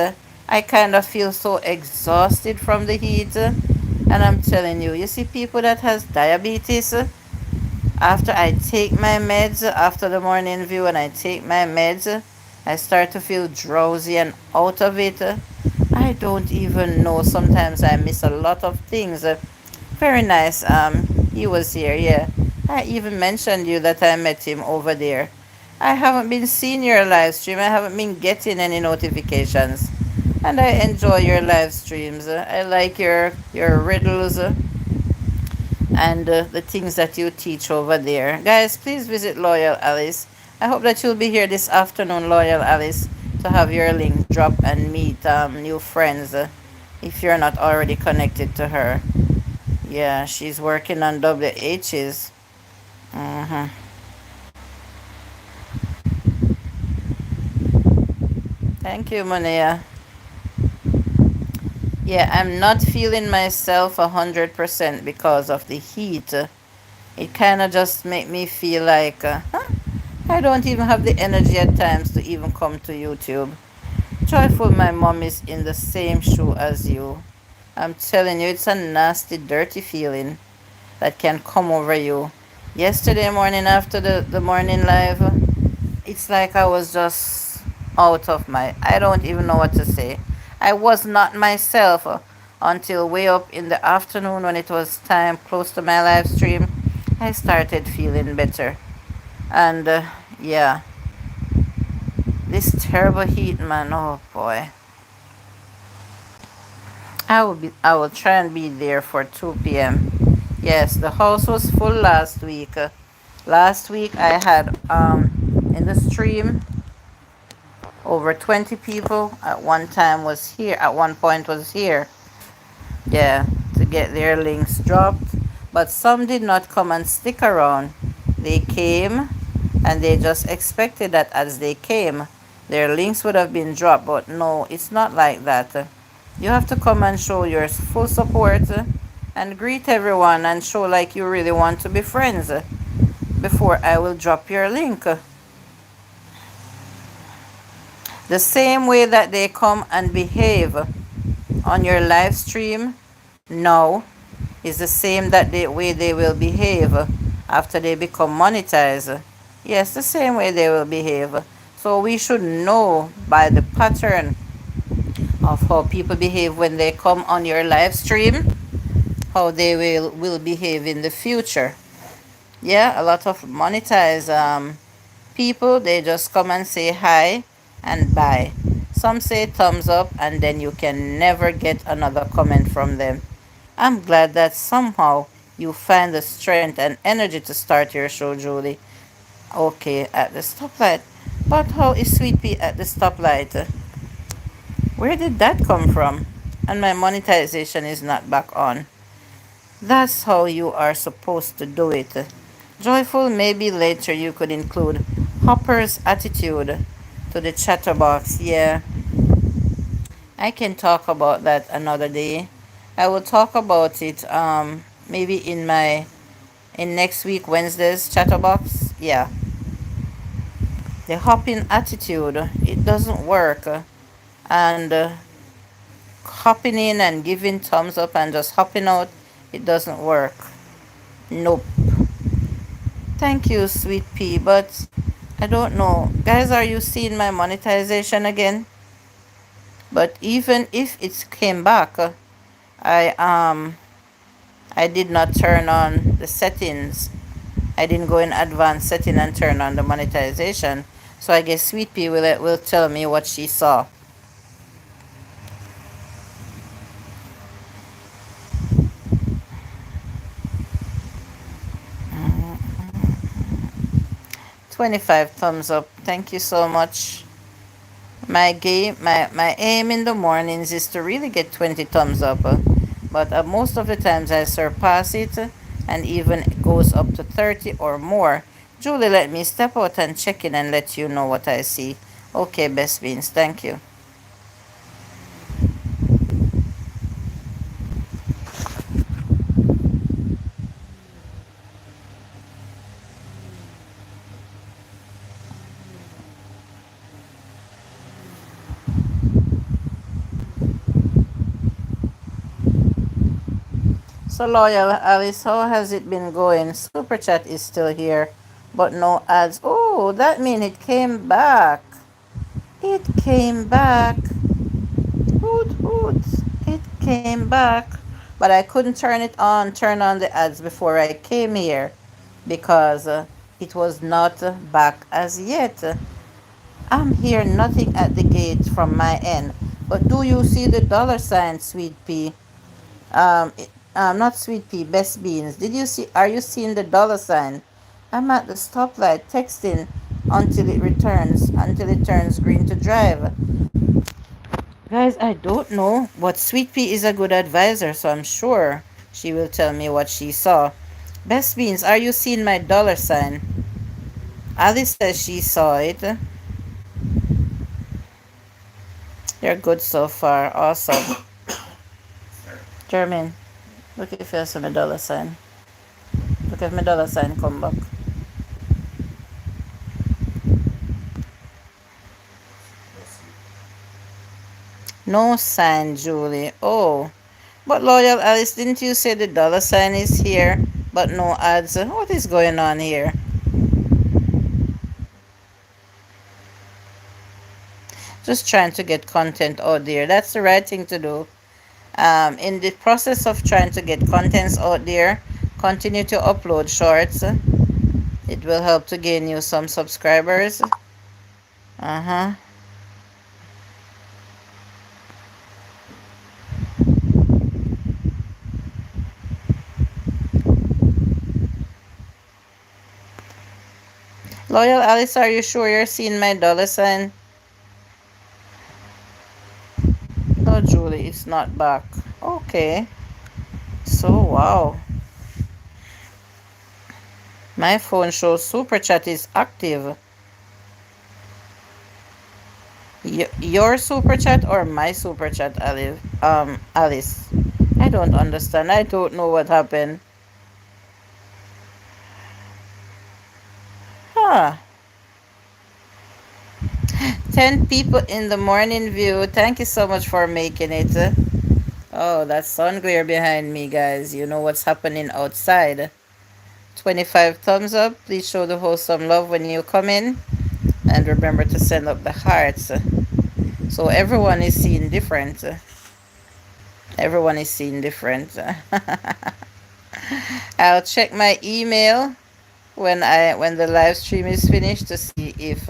I kind of feel so exhausted from the heat. And I'm telling you, you see people that has diabetes, after I take my meds, after the morning view, and I take my meds, I start to feel drowsy and out of it. I don't even know. Sometimes I miss a lot of things. Very nice. He was here, yeah. I even mentioned you that I met him over there. I haven't been seeing your live stream. I haven't been getting any notifications. And I enjoy your live streams. I like your riddles and the things that you teach over there. Guys, please visit Loyal Alice. I hope that you'll be here this afternoon, Loyal Alice, to have your link drop and meet new friends if you're not already connected to her. Yeah, she's working on WHs. Mm-hmm. Thank you, Monia. Yeah, I'm not feeling myself 100% because of the heat. It kind of just make me feel like I don't even have the energy at times to even come to YouTube. Joyful, my mom is in the same shoe as you. I'm telling you, it's a nasty, dirty feeling that can come over you. Yesterday morning after the morning live, it's like I was just out of my, I don't even know what to say. I was not myself until way up in the afternoon when it was time close to my live stream. I started feeling better. And yeah, this terrible heat, man. Oh boy. I will try and be there for 2 p.m. Yes, the house was full last week. Last week I had in the stream over 20 people at one time was here, at one point was here. Yeah, to get their links dropped. But some did not come and stick around. They came and they just expected that as they came, their links would have been dropped. But no, it's not like that. You have to come and show your full support and greet everyone and show like you really want to be friends before I will drop your link. The same way that they come and behave on your live stream now is the same that the way they will behave after they become monetized. Yes, the same way they will behave. So we should know by the pattern of how people behave when they come on your live stream, how they will behave in the future. Yeah, a lot of monetized people, they just come and say hi and bye. Some say thumbs up and then you can never get another comment from them. I'm glad that somehow you find the strength and energy to start your show, Julie. Okay, at the stoplight. But how is Sweet Pea at the stoplight? Where did that come from? And my monetization is not back on. That's how you are supposed to do it. Joyful, maybe later you could include Hopper's attitude to the chatterbox. Yeah, I can talk about that another day. I will talk about it maybe in next week Wednesday's chatterbox. Yeah, the hopping attitude, it doesn't work. And hopping in and giving thumbs up and just hopping out, it doesn't work. Nope. Thank you, Sweet Pea, but I don't know. Guys, are you seeing my monetization again? But even if it came back, I I did not turn on the settings. I didn't go in advanced setting and turn on the monetization. So I guess Sweet Pea will tell me what she saw. 25 thumbs up. Thank you so much. My aim in the mornings is to really get 20 thumbs up. But most of the times I surpass it and even it goes up to 30 or more. Julie, let me step out and check in and let you know what I see. Okay, Best Beans, thank you. So loyal Alice, how has it been going? Super chat is still here, but no ads. Oh, that means it came back. It came back. Hoot, hoot. came back, but I couldn't turn on the ads before I came here because it was not back as yet. I'm hearing nothing at the gate from my end. But do you see the dollar sign, Sweet Pea? Not Sweet Pea, Best Beans. Did you see? Are you seeing the dollar sign? I'm at the stoplight texting until it turns green to drive. Guys, I don't know, but Sweet Pea is a good advisor, so I'm sure she will tell me what she saw. Best Beans, are you seeing my dollar sign? Alice says she saw it. You're good so far. Awesome. Jermaine, look if you see my dollar sign. Look if my dollar sign come back. No sign, Julie. Oh. But Loyal Alice, didn't you say the dollar sign is here, but no ads? What is going on here? Just trying to get content out there. That's the right thing to do. In the process of trying to get contents out there, continue to upload shorts. It will help to gain you some subscribers. Uh-huh. Loyal Alice, are you sure you're seeing my dollar sign? No, Julie, it's not back. Okay. So, wow. My phone shows Super Chat is active. Your Super Chat or my Super Chat, Alice? I don't understand. I don't know what happened. Huh. 10 people in the morning view. Thank you so much for making it. Oh, that's sun glare behind me, guys. You know what's happening outside. 25 thumbs up. Please show the host some love when you come in. And remember to send up the hearts. So everyone is seeing different. Everyone is seeing different. I'll check my email when the live stream is finished to see if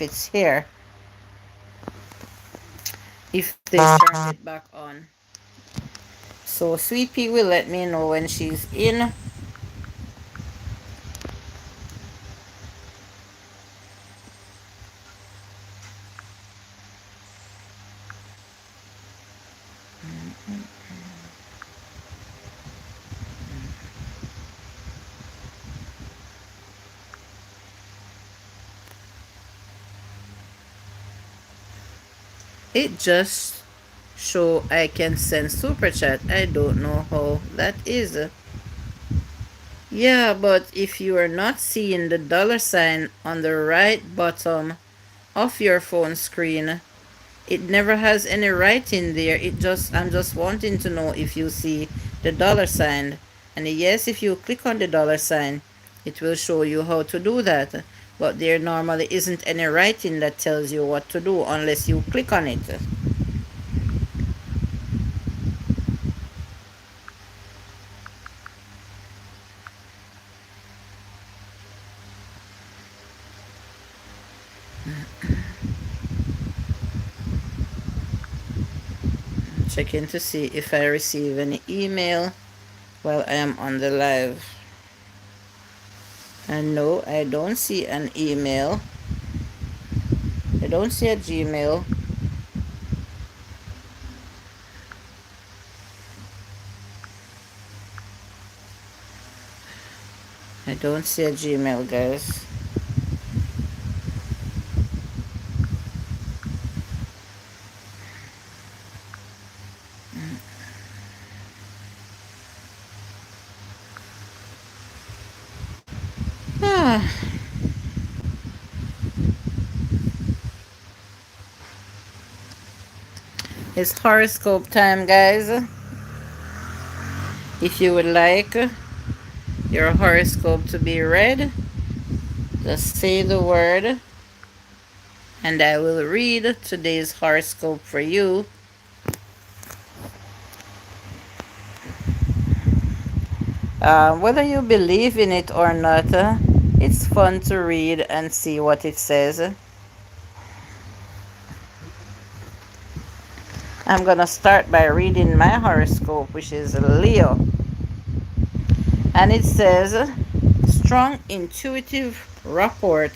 it's here. If they turn it back on. So Sweet Pea will let me know when she's in. It just show I can send super chat. I don't know how that is. Yeah, but if you are not seeing the dollar sign on the right bottom of your phone screen, it never has any writing there. I'm just wanting to know if you see the dollar sign. And yes, if you click on the dollar sign, it will show you how to do that. But there normally isn't any writing that tells you what to do unless you click on it. Checking to see if I receive any email while I am on the live. And no, I don't see an email. I don't see a Gmail. I don't see a Gmail, guys. It's horoscope time, guys. If you would like your horoscope to be read, just say the word and I will read today's horoscope for you. Whether you believe in it or not, it's fun to read and see what it says. I'm gonna start by reading my horoscope, which is Leo. And it says, strong intuitive rapport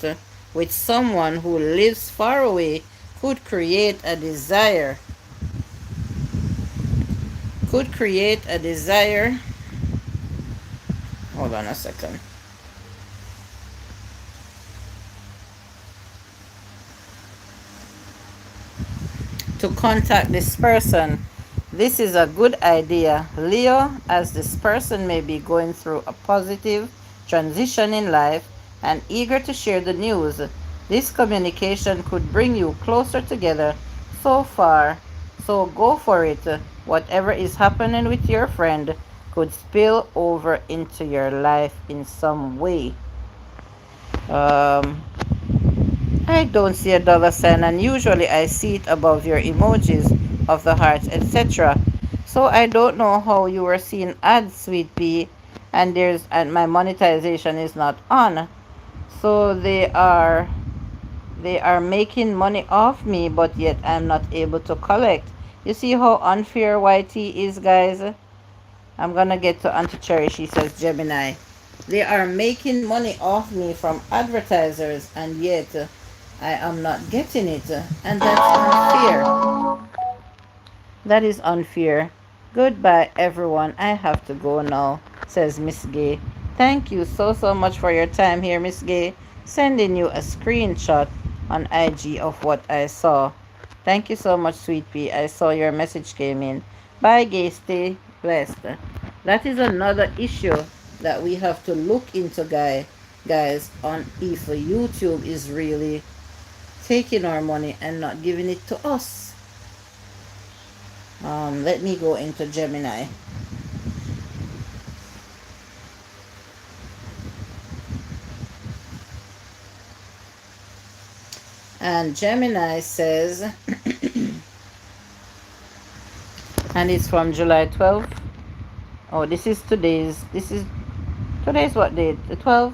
with someone who lives far away could create a desire. Could create a desire. Hold on a second. To contact this person. This is a good idea, Leo, as this person may be going through a positive transition in life and eager to share the news. This communication could bring you closer together so far, so go for it. Whatever is happening with your friend could spill over into your life in some way. Um, I don't see a dollar sign, and usually I see it above your emojis of the heart, etc. So I don't know how you were seeing ads, sweet pea, and my monetization is not on. So they are making money off me, but yet I'm not able to collect. You see how unfair YT is, guys? I'm gonna get to Auntie Cherry. She says, Gemini. They are making money off me from advertisers, and yet I am not getting it. And that's unfair. That is unfair. Goodbye, everyone. I have to go now, says Miss Gay. Thank you so much for your time here, Miss Gay. Sending you a screenshot on IG of what I saw. Thank you so much, Sweet Pea. I saw your message came in. Bye, Gay. Stay blessed. That is another issue that we have to look into, guys, on if YouTube is really taking our money and not giving it to us. Let me go into Gemini. And Gemini says, and it's from July 12th. Oh, today's what date? The 12th?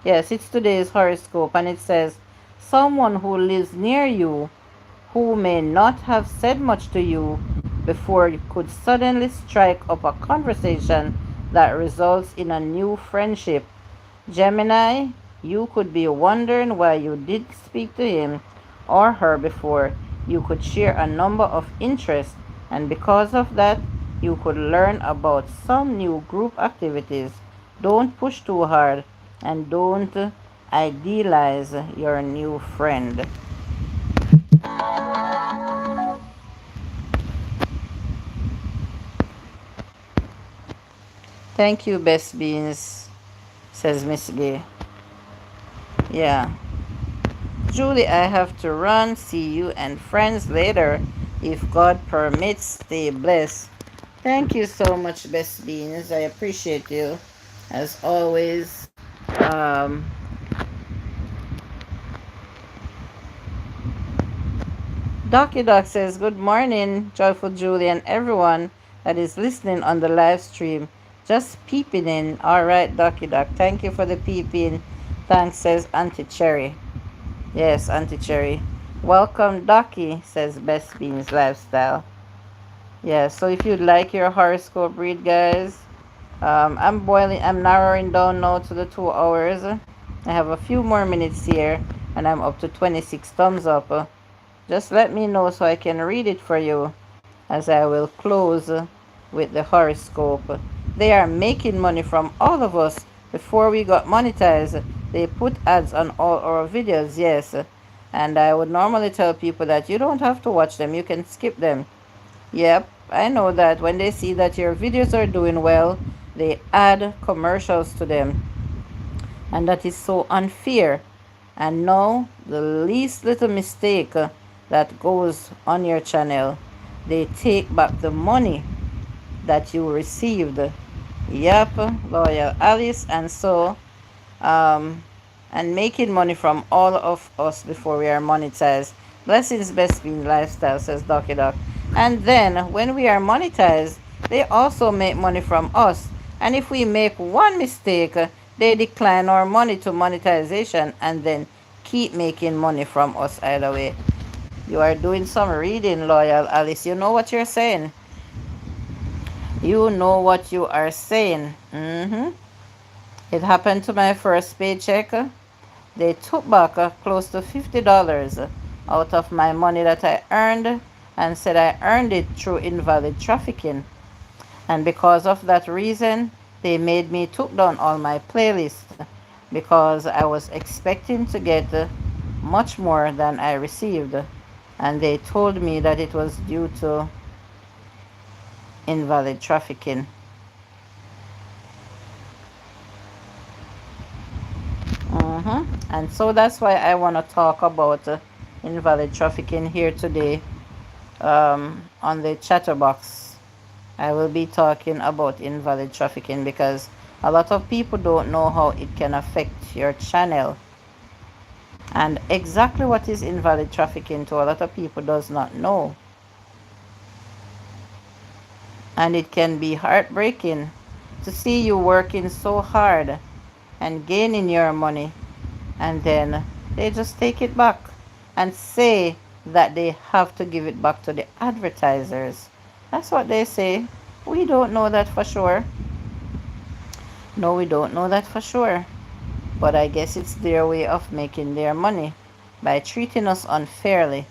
Yes, it's today's horoscope, and it says, someone who lives near you who may not have said much to you before you could suddenly strike up a conversation that results in a new friendship. Gemini, you could be wondering why you didn't speak to him or her before. You could share a number of interests, and because of that, you could learn about some new group activities. Don't push too hard, and don't idealize your new friend. Thank you, Best Beans, says Miss Gay. Yeah. Julie, I have to run. See you and friends later. If God permits, stay blessed. Thank you so much, Best Beans. I appreciate you, as always. Um, Doc says, good morning, Joyful Julie, and everyone that is listening on the live stream. Just peeping in. All right, Doc. Thank you for the peeping. Thanks, says Auntie Cherry. Yes, Auntie Cherry. Welcome, Docky, says Best Beans Lifestyle. Yeah, so if you'd like your horoscope read, guys, I'm narrowing down now to the 2 hours. I have a few more minutes here, and I'm up to 26 thumbs up. Just let me know so I can read it for you, as I will close with the horoscope. They are making money from all of us. Before we got monetized, they put ads on all our videos, yes. And I would normally tell people that you don't have to watch them, you can skip them. Yep, I know that when they see that your videos are doing well, they add commercials to them. And that is so unfair. And now, the least little mistake that goes on your channel, they take back the money that you received. Yep, Loyal Alice. And so, and making money from all of us before we are monetized. Blessings best being lifestyle, says Docky Doc. And then when we are monetized, they also make money from us. And if we make one mistake, they decline our money to monetization and then keep making money from us either way. You are doing some reading, Loyal Alice. You know what you're saying. You know what you are saying. It happened to my first paycheck. They took back close to $50 out of my money that I earned and said I earned it through invalid trafficking. And because of that reason, they made me took down all my playlists because I was expecting to get much more than I received. And they told me that it was due to invalid trafficking. And so that's why I want to talk about invalid trafficking here today on the chatterbox. I will be talking about invalid trafficking because a lot of people don't know how it can affect your channel. And exactly what is invalid trafficking to a lot of people does not know. And it can be heartbreaking to see you working so hard and gaining your money, and then they just take it back and say that they have to give it back to the advertisers. That's what they say. We don't know that for sure. No, we don't know that for sure. But I guess it's their way of making their money by treating us unfairly.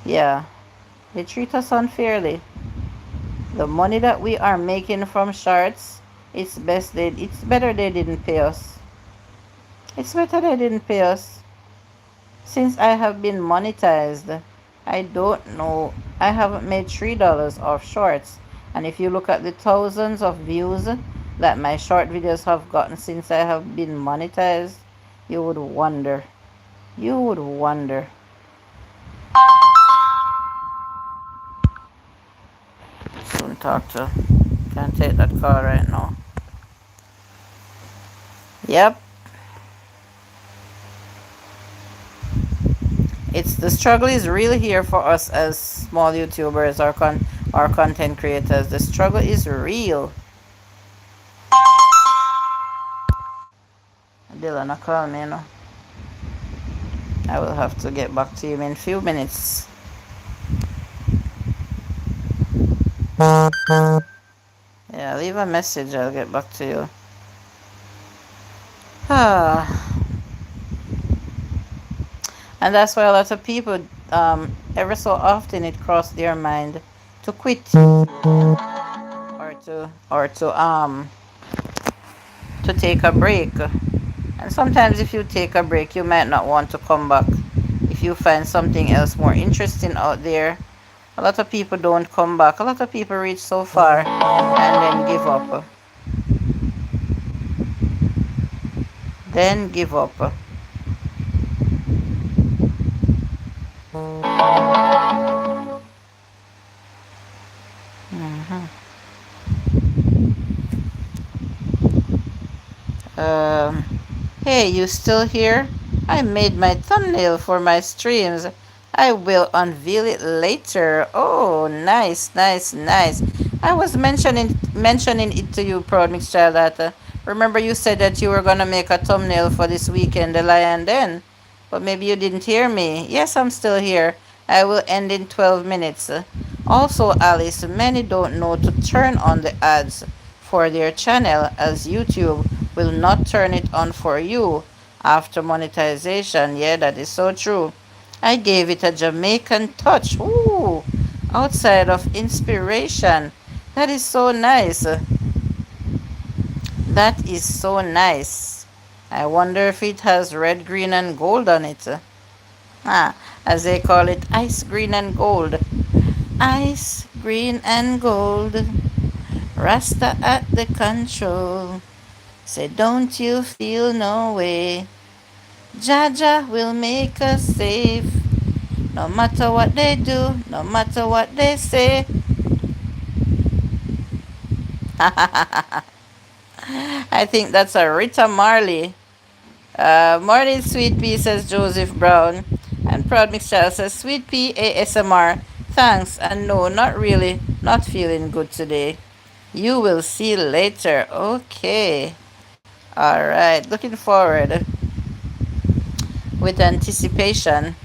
Yeah, they treat us unfairly. The money that we are making from shorts, it's better they didn't pay us. It's better they didn't pay us. Since I have been monetized, I don't know, I haven't made $3 off shorts. And if you look at the thousands of views that my short videos have gotten since I have been monetized, you would wonder. You would wonder. Soon talk to. Can't take that call right now. Yep. It's the struggle is really here for us as small YouTubers or content creators. The struggle is real. Dylan, call me, you know. I will have to get back to him in a few minutes. Yeah, leave a message. I'll get back to you. And that's why a lot of people, ever so often, it crossed their mind to quit or to take a break. And sometimes, if you take a break, you might not want to come back. If you find something else more interesting out there, a lot of people don't come back. A lot of people reach so far and then give up. Then give up. Hey, you still here? I made my thumbnail for my streams. I will unveil it later. Oh, nice, nice, nice. I was mentioning it to you, Proud Mix Child, that remember you said that you were gonna make a thumbnail for this weekend, the Lion Den, but maybe you didn't hear me. Yes, I'm still here. I will end in 12 minutes. Also, Alice, many don't know to turn on the ads for their channel, as YouTube will not turn it on for you after monetization. Yeah, that is so true. I gave it a Jamaican touch. Ooh, outside of inspiration. That is so nice. That is so nice. I wonder if it has red, green, and gold on it. As they call it, ice, green, and gold. Ice, green, and gold. Rasta at the control. Say, don't you feel no way? Jaja will make us safe. No matter what they do, no matter what they say. I think that's a Rita Marley Morning, Sweet Pea, says Joseph Brown. And Proud Mixture says, Sweet Pea ASMR, thanks, and no, not really, not feeling good today. You will see later. Okay. All right. Looking forward with anticipation.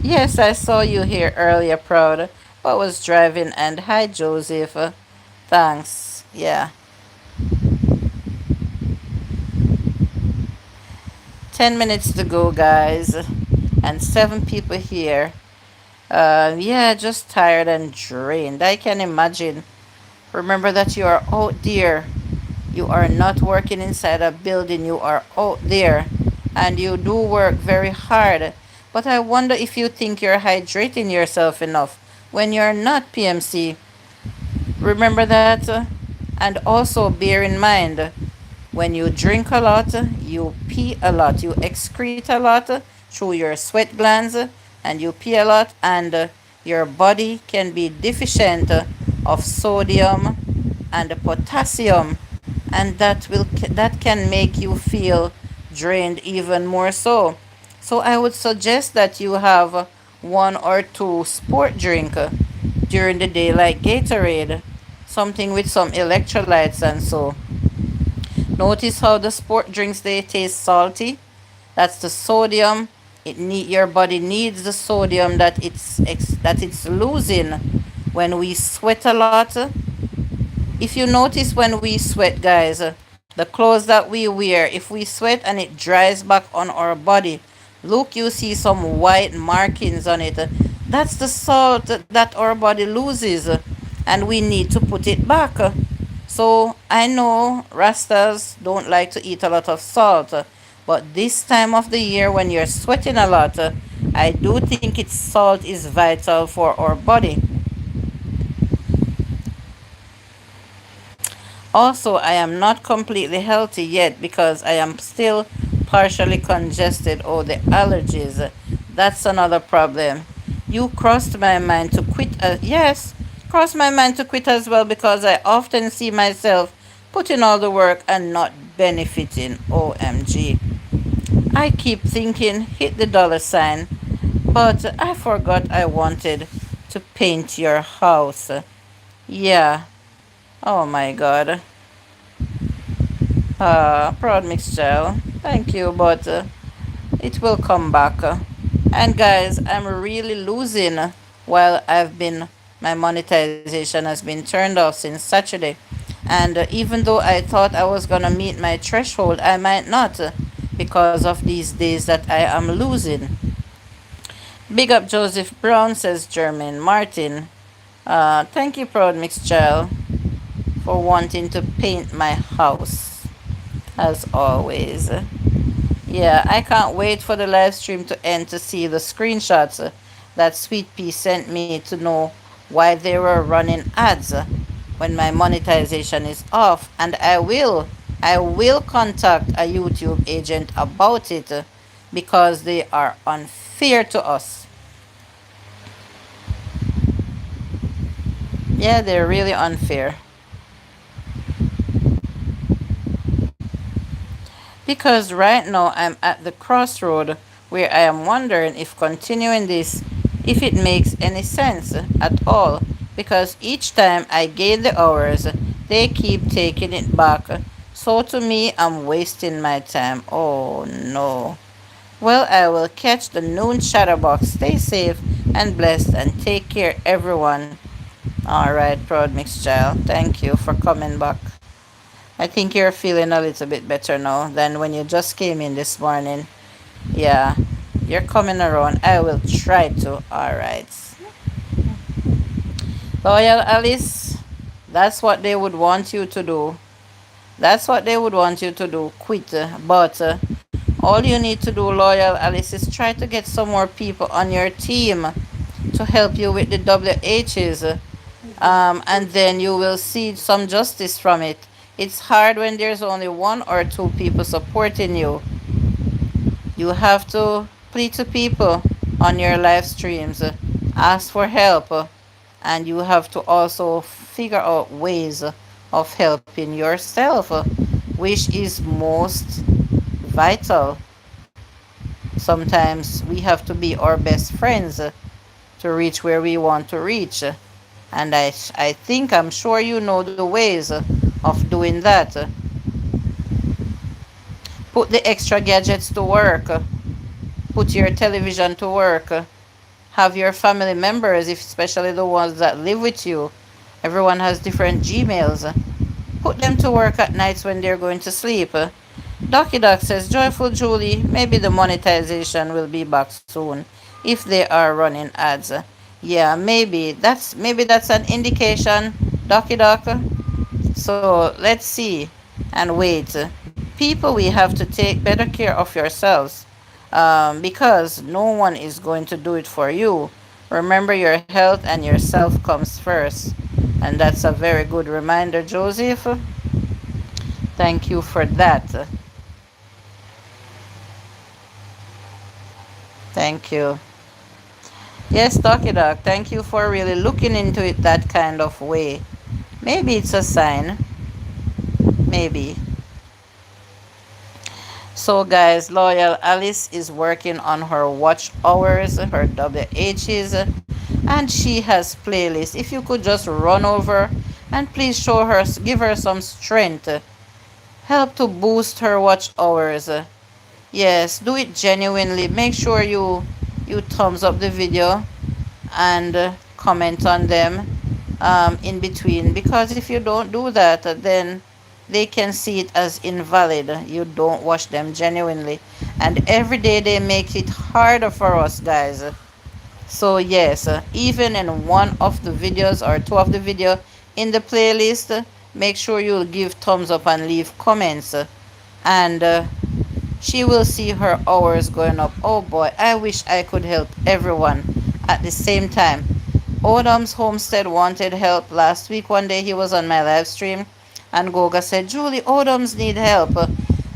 Yes, I saw you here earlier, Proud, but was driving. And hi, Joseph. Thanks. Yeah. 10 minutes to go, guys. And 7 people here. Yeah, just tired and drained. I can imagine. Remember that you are out there. You are not working inside a building. You are out there. And you do work very hard. But I wonder if you think you're hydrating yourself enough when you're not, PMC. Remember that? And also bear in mind, when you drink a lot, you pee a lot, you excrete a lot through your sweat glands, and you pee a lot, and your body can be deficient of sodium and potassium, and that can make you feel drained even more so. So I would suggest that you have one or two sport drink during the day, like Gatorade, something with some electrolytes and so. Notice how the sport drinks, they taste salty. That's the sodium. Your body needs the sodium that it's losing when we sweat a lot. If you notice when we sweat, guys, the clothes that we wear, if we sweat and it dries back on our body, look, you see some white markings on it. That's the salt that our body loses, and we need to put it back. So I know Rastas don't like to eat a lot of salt, but this time of the year when you're sweating a lot, I do think salt is vital for our body. Also, I am not completely healthy yet because I am still partially congested. Oh, the allergies. That's another problem. You crossed my mind to quit. Yes, crossed my mind to quit as well because I often see myself putting all the work and not benefiting. OMG. I keep thinking, hit the dollar sign, but I forgot I wanted to paint your house. Yeah. Oh my god. Proud mixture. Thank you, but it will come back. And guys, I'm really losing while my monetization has been turned off since Saturday. And even though I thought I was gonna meet my threshold, I might not because of these days that I am losing. Big up Joseph Brown, says Jermaine Martin. Thank you, Proud Mixture, for wanting to paint my house, as always. Yeah, I can't wait for the live stream to end to see the screenshots that Sweet Pea sent me to know why they were running ads when my monetization is off. And I will contact a YouTube agent about it because they are unfair to us. Yeah, they're really unfair. Because right now I'm at the crossroad where I am wondering if continuing this, if it makes any sense at all. Because each time I gain the hours, they keep taking it back. So to me, I'm wasting my time. Oh no. Well, I will catch the noon chatterbox. Stay safe and blessed and take care, everyone. All right, Proud Mixed Child. Thank you for coming back. I think you're feeling a little bit better now than when you just came in this morning. Yeah, you're coming around. I will try to. All right. Loyal Alice, that's what they would want you to do. That's what they would want you to do. Quit. But all you need to do, Loyal Alice, is try to get some more people on your team to help you with the WHs. And then you will see some justice from it. It's hard when there's only one or two people supporting you. You have to plead to people on your live streams, ask for help, and you have to also figure out ways of helping yourself which is most vital. Sometimes we have to be our best friends to reach where we want to reach. And I think, I'm sure you know the ways of doing that. Put the extra gadgets to work. Put your television to work. Have your family members, if especially the ones that live with you. Everyone has different Gmails. Put them to work at nights when they're going to sleep. Docky Doc says, Joyful Julie, maybe the monetization will be back soon if they are running ads. Yeah, maybe that's an indication, Docky Doc. So let's see and wait. People, we have to take better care of yourselves, because no one is going to do it for you. Remember, your health and yourself comes first. And that's a very good reminder, Joseph. Thank you for that. Thank you. Yes, Docky Doc, thank you for really looking into it that kind of way. Maybe it's a sign. Maybe. So, guys, Loyal Alice is working on her watch hours, her WHs, and she has playlists. If you could just run over and please show her, give her some strength, help to boost her watch hours. Yes, do it genuinely. Make sure you thumbs up the video and comment on them in between, because if you don't do that, then they can see it as invalid. You don't watch them genuinely, and every day they make it harder for us, guys. So yes, even in one of the videos or two of the video in the playlist, make sure you give thumbs up and leave comments, and she will see her hours going up. Oh boy, I wish I could help everyone at the same time. Odom's Homestead wanted help last week. One day he was on my live stream and Goga said, Julie, Odom's need help.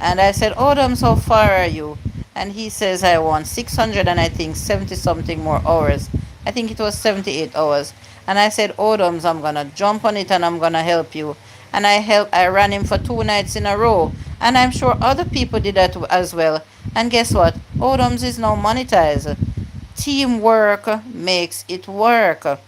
And I said, Odom's, how far are you? And he says, I want 600 and I think 70 something more hours. I think it was 78 hours. And I said, Odom's, I'm going to jump on it and I'm going to help you. And I ran him for 2 nights in a row. And I'm sure other people did that as well. And guess what? Odom's is now monetized. Teamwork makes it work.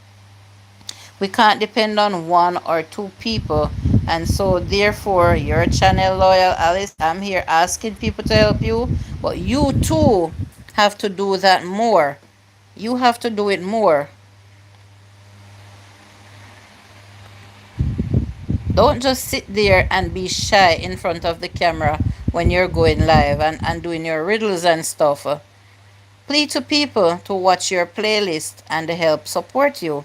We can't depend on one or two people. And so therefore, your channel, Loyal Alice, I'm here asking people to help you. But you too have to do that more. You have to do it more. Don't just sit there and be shy in front of the camera when you're going live and doing your riddles and stuff. Plead to people to watch your playlist and help support you.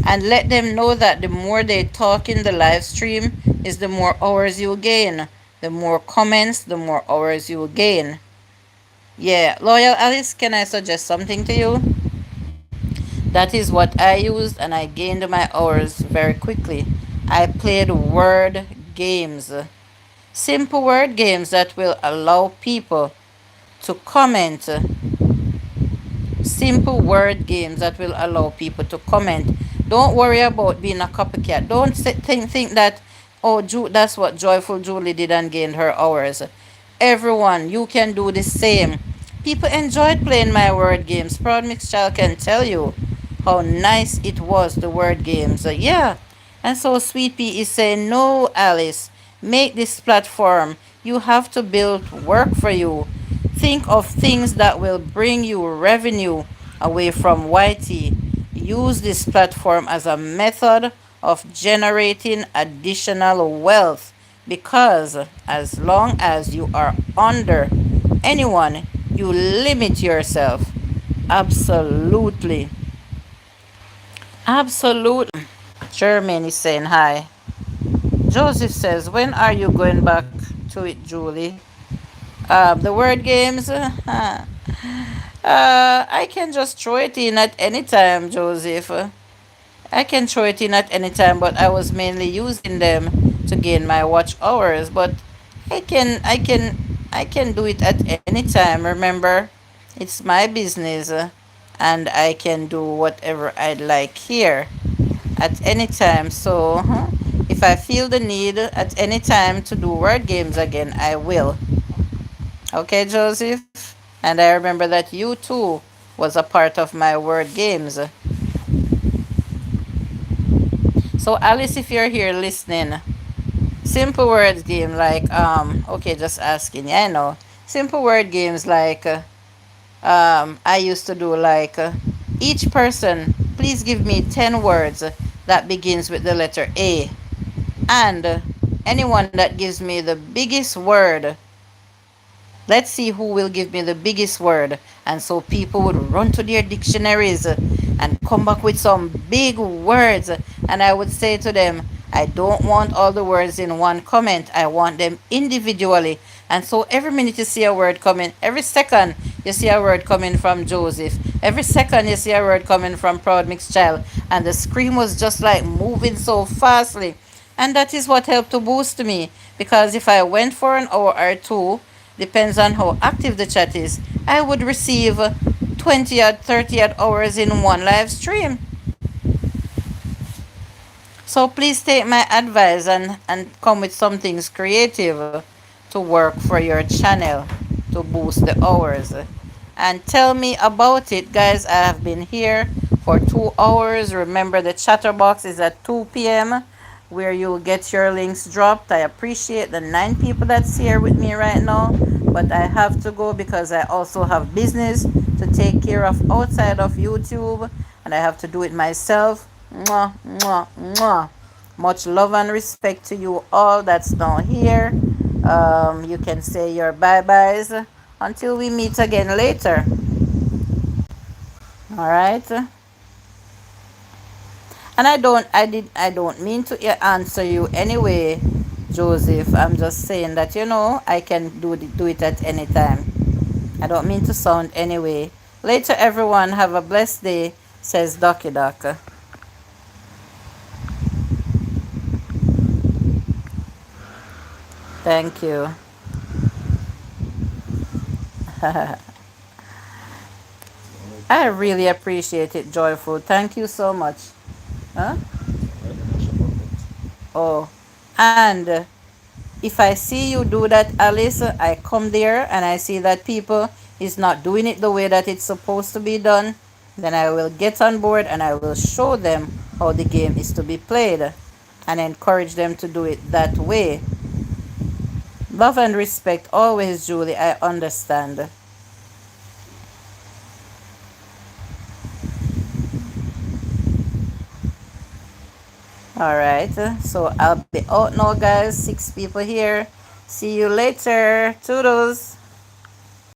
And let them know that the more they talk in the live stream is the more hours you gain. The more comments, the more hours you gain. Yeah, Loyal Alice, can I suggest something to you? That is what I used and I gained my hours very quickly. I played word games. Simple word games that will allow people to comment. Simple word games that will allow people to comment. Don't worry about being a copycat. Don't think that, oh, that's what Joyful Julie did and gained her hours. Everyone, you can do the same. People enjoyed playing my word games. Proud Mixed Child can tell you how nice it was, the word games. Yeah. And so Sweet Pea is saying, no, Alice, make this platform. You have to build work for you. Think of things that will bring you revenue away from YT. Use this platform as a method of generating additional wealth, because as long as you are under anyone, you limit yourself. Absolutely. Absolutely. Jermaine is saying hi. Joseph says, when are you going back to it, Julie? The word games, I can just throw it in at any time, Joseph. I can throw it in at any time, but I was mainly using them to gain my watch hours. But I can do it at any time. Remember, it's my business, and I can do whatever I'd like here at any time. So If I feel the need at any time to do word games again, I will. Okay, Joseph? And I remember that you too was a part of my word games. So Alice, if you're here listening, simple words game like okay, just asking. Yeah, I know. Simple word games like I used to do like each person please give me 10 words that begins with the letter A, and anyone that gives me the biggest word, let's see who will give me the biggest word. And so people would run to their dictionaries and come back with some big words. And I would say to them, I don't want all the words in one comment. I want them individually. And so every minute you see a word coming, every second you see a word coming from Joseph, every second you see a word coming from Proud Mixed Child. And the screen was just like moving so fastly. And that is what helped to boost me. Because if I went for an hour or two, depends on how active the chat is, I would receive 20 or 30 hours in one live stream. So please take my advice and come with some things creative to work for your channel to boost the hours. And tell me about it, guys. I have been here for 2 hours. Remember, the chatterbox is at 2 p.m. where you'll get your links dropped. I appreciate the 9 people that's here with me right now, but I have to go because I also have business to take care of outside of YouTube, and I have to do it myself. Mwah, mwah, mwah. Much love and respect to you all that's now here. You can say your bye-byes until we meet again later. All right. And I don't mean to answer you anyway, Joseph. I'm just saying that I can do it at any time. I don't mean to sound anyway. Later, everyone. Have a blessed day, says Ducky Duck. Thank you. I really appreciate it, Joyful. Thank you so much. Huh? Oh, and if I see you do that, Alice, I come there and I see that people is not doing it the way that it's supposed to be done, then I will get on board and I will show them how the game is to be played and encourage them to do it that way. Love and respect always, Julie, I understand. All right, so I'll be out now, guys. 6 people here. See you later. Toodles.